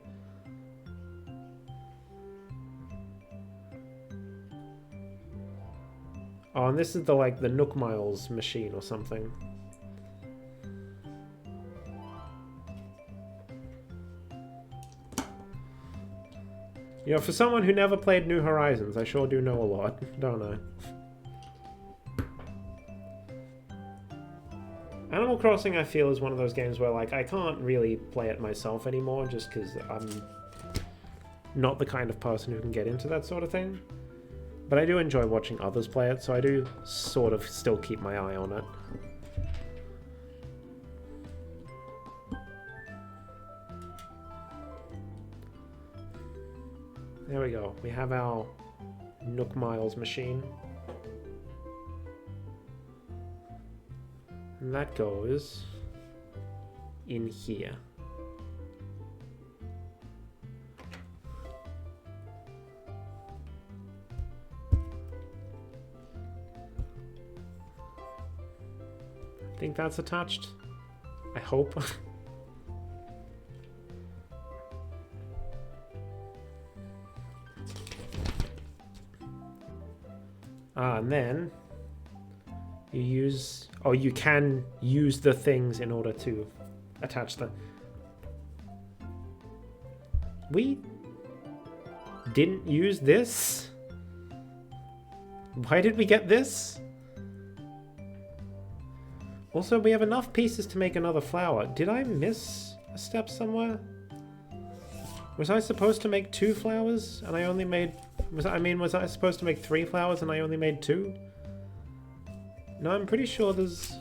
Oh, and this is the like the Nook Miles machine or something. You know, for someone who never played New Horizons, I sure do know a lot, don't I? Animal Crossing, I feel, is one of those games where, like, I can't really play it myself anymore just because I'm not the kind of person who can get into that sort of thing. But I do enjoy watching others play it, so I do sort of still keep my eye on it. There we go. We have our Nook Miles machine. And that goes in here. I think that's attached. I hope. And then you use, oh, you can use the things in order to attach them. We didn't use this? Why did we get this? Also, we have enough pieces to make another flower. Did I miss a step somewhere? Was I supposed to make 2 flowers and I only made... was I supposed to make 3 flowers and I only made 2? No, I'm pretty sure there's...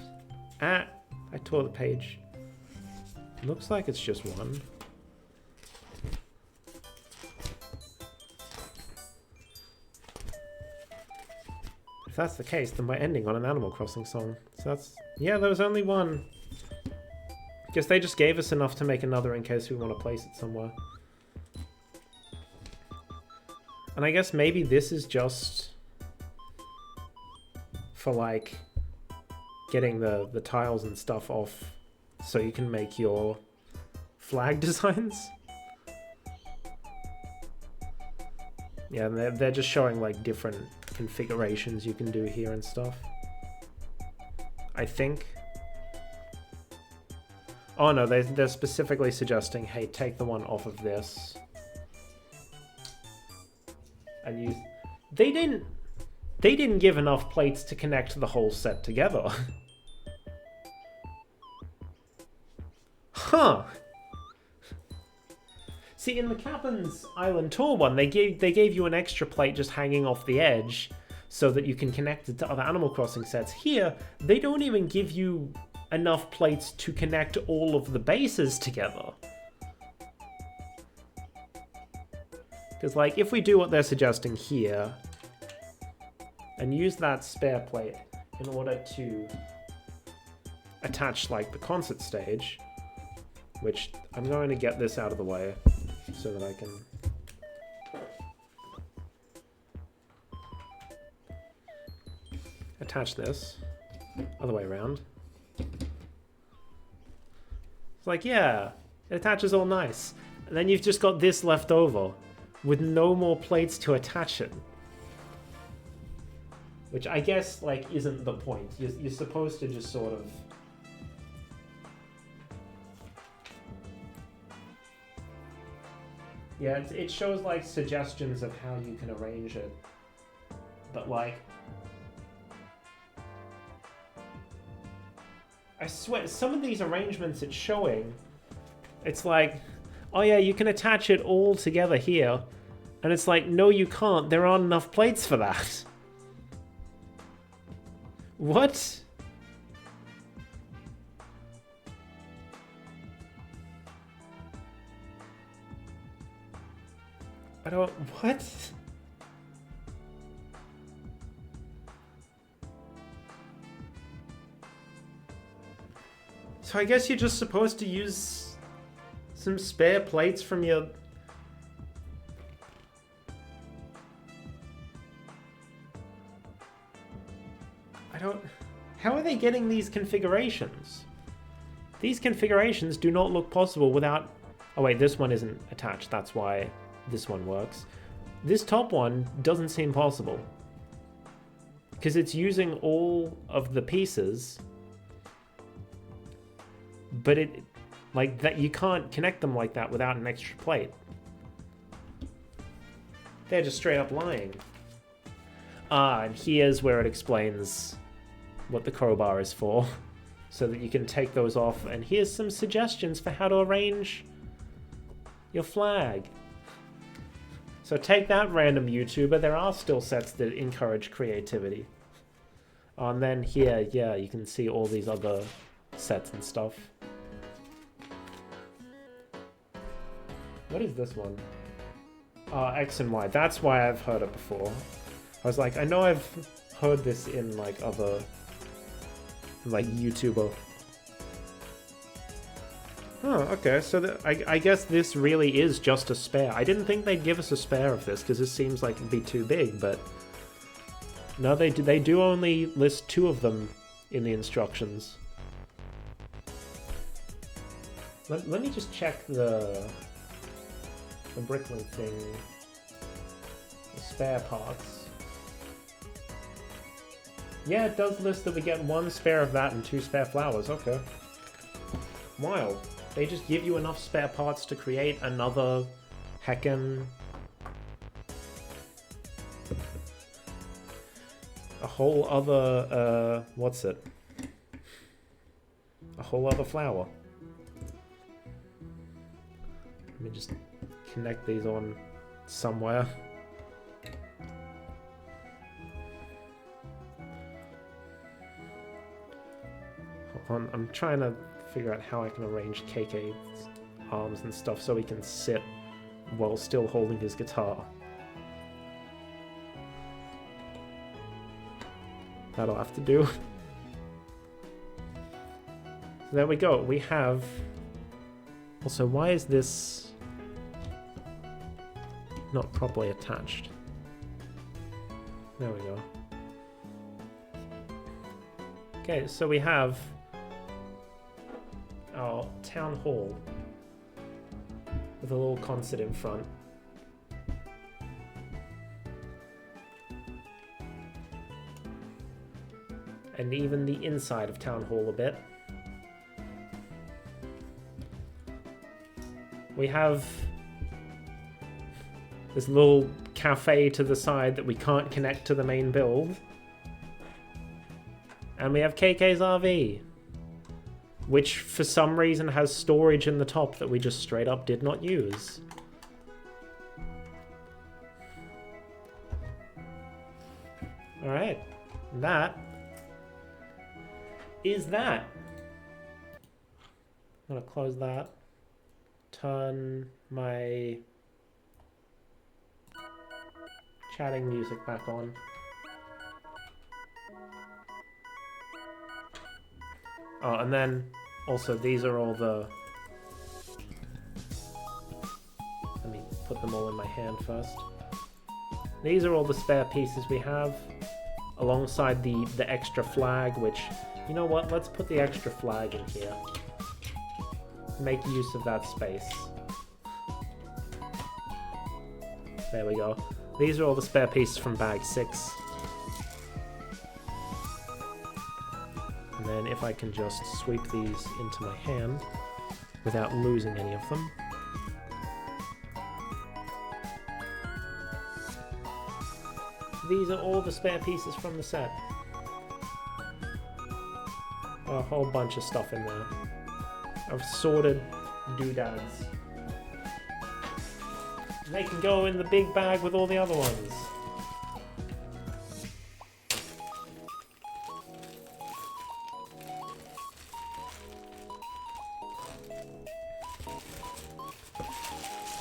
I tore the page. Looks like it's just 1. If that's the case, then we're ending on an Animal Crossing song. So that's... yeah, there was only 1. Guess they just gave us enough to make another in case we want to place it somewhere. And I guess maybe this is just for, like, getting the tiles and stuff off so you can make your flag designs. Yeah, and they're just showing, like, different configurations you can do here and stuff. I think. Oh no, they're specifically suggesting, hey, take the one off of this. And use... They didn't give enough plates to connect the whole set together. Huh. See, in the Captain's Island Tour one, they gave you an extra plate just hanging off the edge so that you can connect it to other Animal Crossing sets. Here, they don't even give you enough plates to connect all of the bases together. Because, like, if we do what they're suggesting here and use that spare plate in order to attach like the concert stage, which I'm going to get this out of the way so that I can attach this other way around. It's like, yeah, it attaches all nice. And then you've just got this left over with no more plates to attach it. Which I guess, like, isn't the point. You're supposed to just sort of... Yeah, it shows, like, suggestions of how you can arrange it. But, like... I swear, some of these arrangements it's showing, it's like, oh yeah, you can attach it all together here. And it's like, no you can't, there aren't enough plates for that. What? I don't... What? So I guess you're just supposed to use some spare plates from your... I don't... How are they getting these configurations? These configurations do not look possible without... Oh wait, this one isn't attached, that's why this one works. This top one doesn't seem possible. Because it's using all of the pieces... But it, like that, you can't connect them like that without an extra plate. They're just straight up lying. Ah, and here's where it explains what the crowbar is for, so that you can take those off. And here's some suggestions for how to arrange your flag. So take that, random YouTuber. There are still sets that encourage creativity. And then here, yeah, you can see all these other sets and stuff. What is this one? X and Y. That's why I've heard it before. I was like, I know I've heard this in like other, like YouTuber. Oh, okay. So I guess this really is just a spare. I didn't think they'd give us a spare of this because this seems like it'd be too big, but no, they do only list 2 of them in the instructions. Let me just check the Bricklink thing. The spare parts. Yeah, it does list that we get 1 spare of that and 2 spare flowers. Okay. Wild. They just give you enough spare parts to create another heckin'... a whole other, what's it? A whole other flower. Let me just connect these on somewhere. Hold on, I'm trying to figure out how I can arrange KK's arms and stuff so he can sit while still holding his guitar. That'll have to do. So there we go. We have... Also, why is this not properly attached? There we go. Okay, so we have our town hall with a little concert in front. And even the inside of town hall a bit. We have this little cafe to the side that we can't connect to the main build. And we have KK's RV, which for some reason has storage in the top that we just straight up did not use. Alright, that is that. I'm gonna close that. Turn my chatting music back on. Oh, and then also these are all the... Let me put them all in my hand first. These are all the spare pieces we have, alongside the extra flag, which, you know what, let's put the extra flag in here. Make use of that space. There we go. These are all the spare pieces from bag 6. And then if I can just sweep these into my hand without losing any of them. These are all the spare pieces from the set. A whole bunch of stuff in there. Of sorted doodads. They can go in the big bag with all the other ones.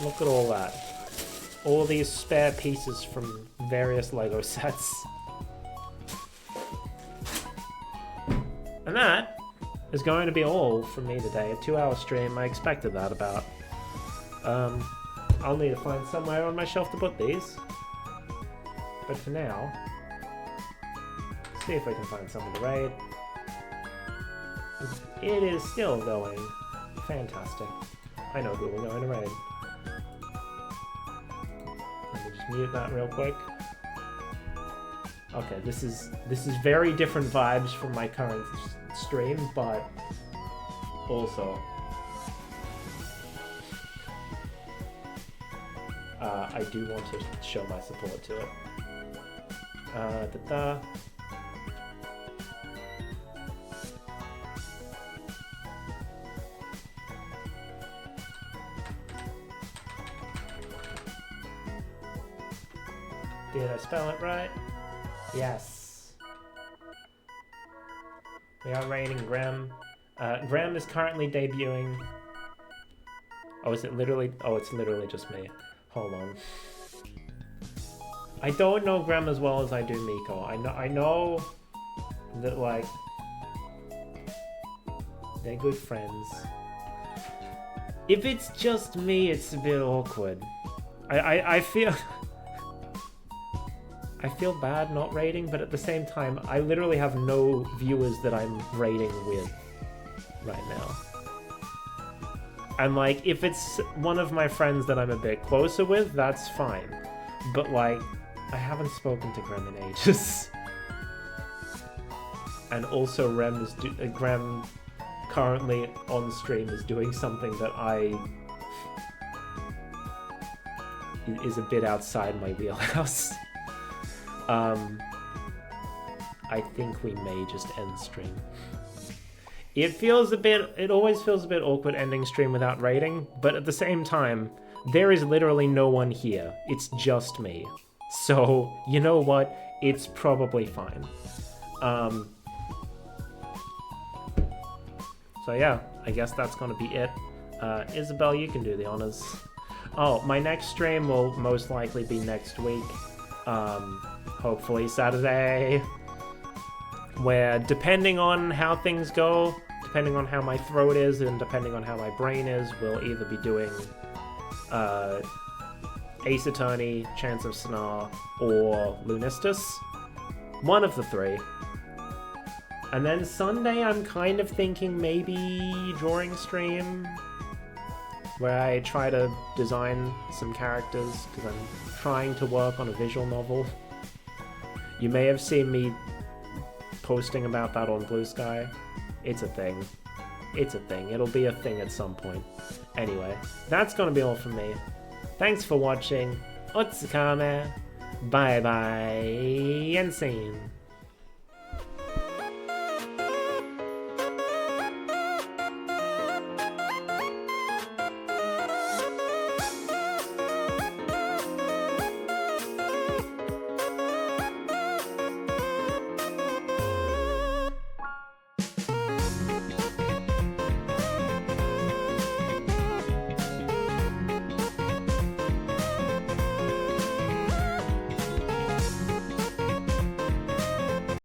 Look at all that. All these spare pieces from various LEGO sets. And that is going to be all from me today. A 2-hour stream. I expected that about. I'll need to find somewhere on my shelf to put these. But for now, let's see if we can find someone to raid. It is still going fantastic. I know who we're going to raid. Let me just mute that real quick. Okay, this is very different vibes from my current stream, but also I do want to show my support to it. Did I spell it right? Yes. We are raiding Graham. Graham is currently debuting. Oh, is it literally? Oh, it's literally just me. Hold on. I don't know Graham as well as I do Miko. I know that, like, they're good friends. If it's just me, it's a bit awkward. I feel I feel bad not raiding, but at the same time, I literally have no viewers that I'm raiding with right now. And, like, if it's one of my friends that I'm a bit closer with, that's fine. But, like, I haven't spoken to Graham in ages. And also, Graham currently on stream is doing something that is a bit outside my wheelhouse. I think we may just end stream. It always feels a bit awkward ending stream without raiding, but at the same time, there is literally no one here. It's just me. So, you know what? It's probably fine. So yeah, I guess that's gonna be it. Isabel, you can do the honors. Oh, my next stream will most likely be next week. Hopefully Saturday. Where, depending on how things go, depending on how my throat is, and depending on how my brain is, we'll either be doing Ace Attorney, Chance of Snar, or Lunistus. One of the three. And then Sunday, I'm kind of thinking maybe drawing stream, where I try to design some characters, because I'm trying to work on a visual novel. You may have seen me posting about that on Blue Sky. It's a thing. It's a thing. It'll be a thing at some point. Anyway, that's gonna be all from me. Thanks for watching. Otsukame. Bye bye and see you.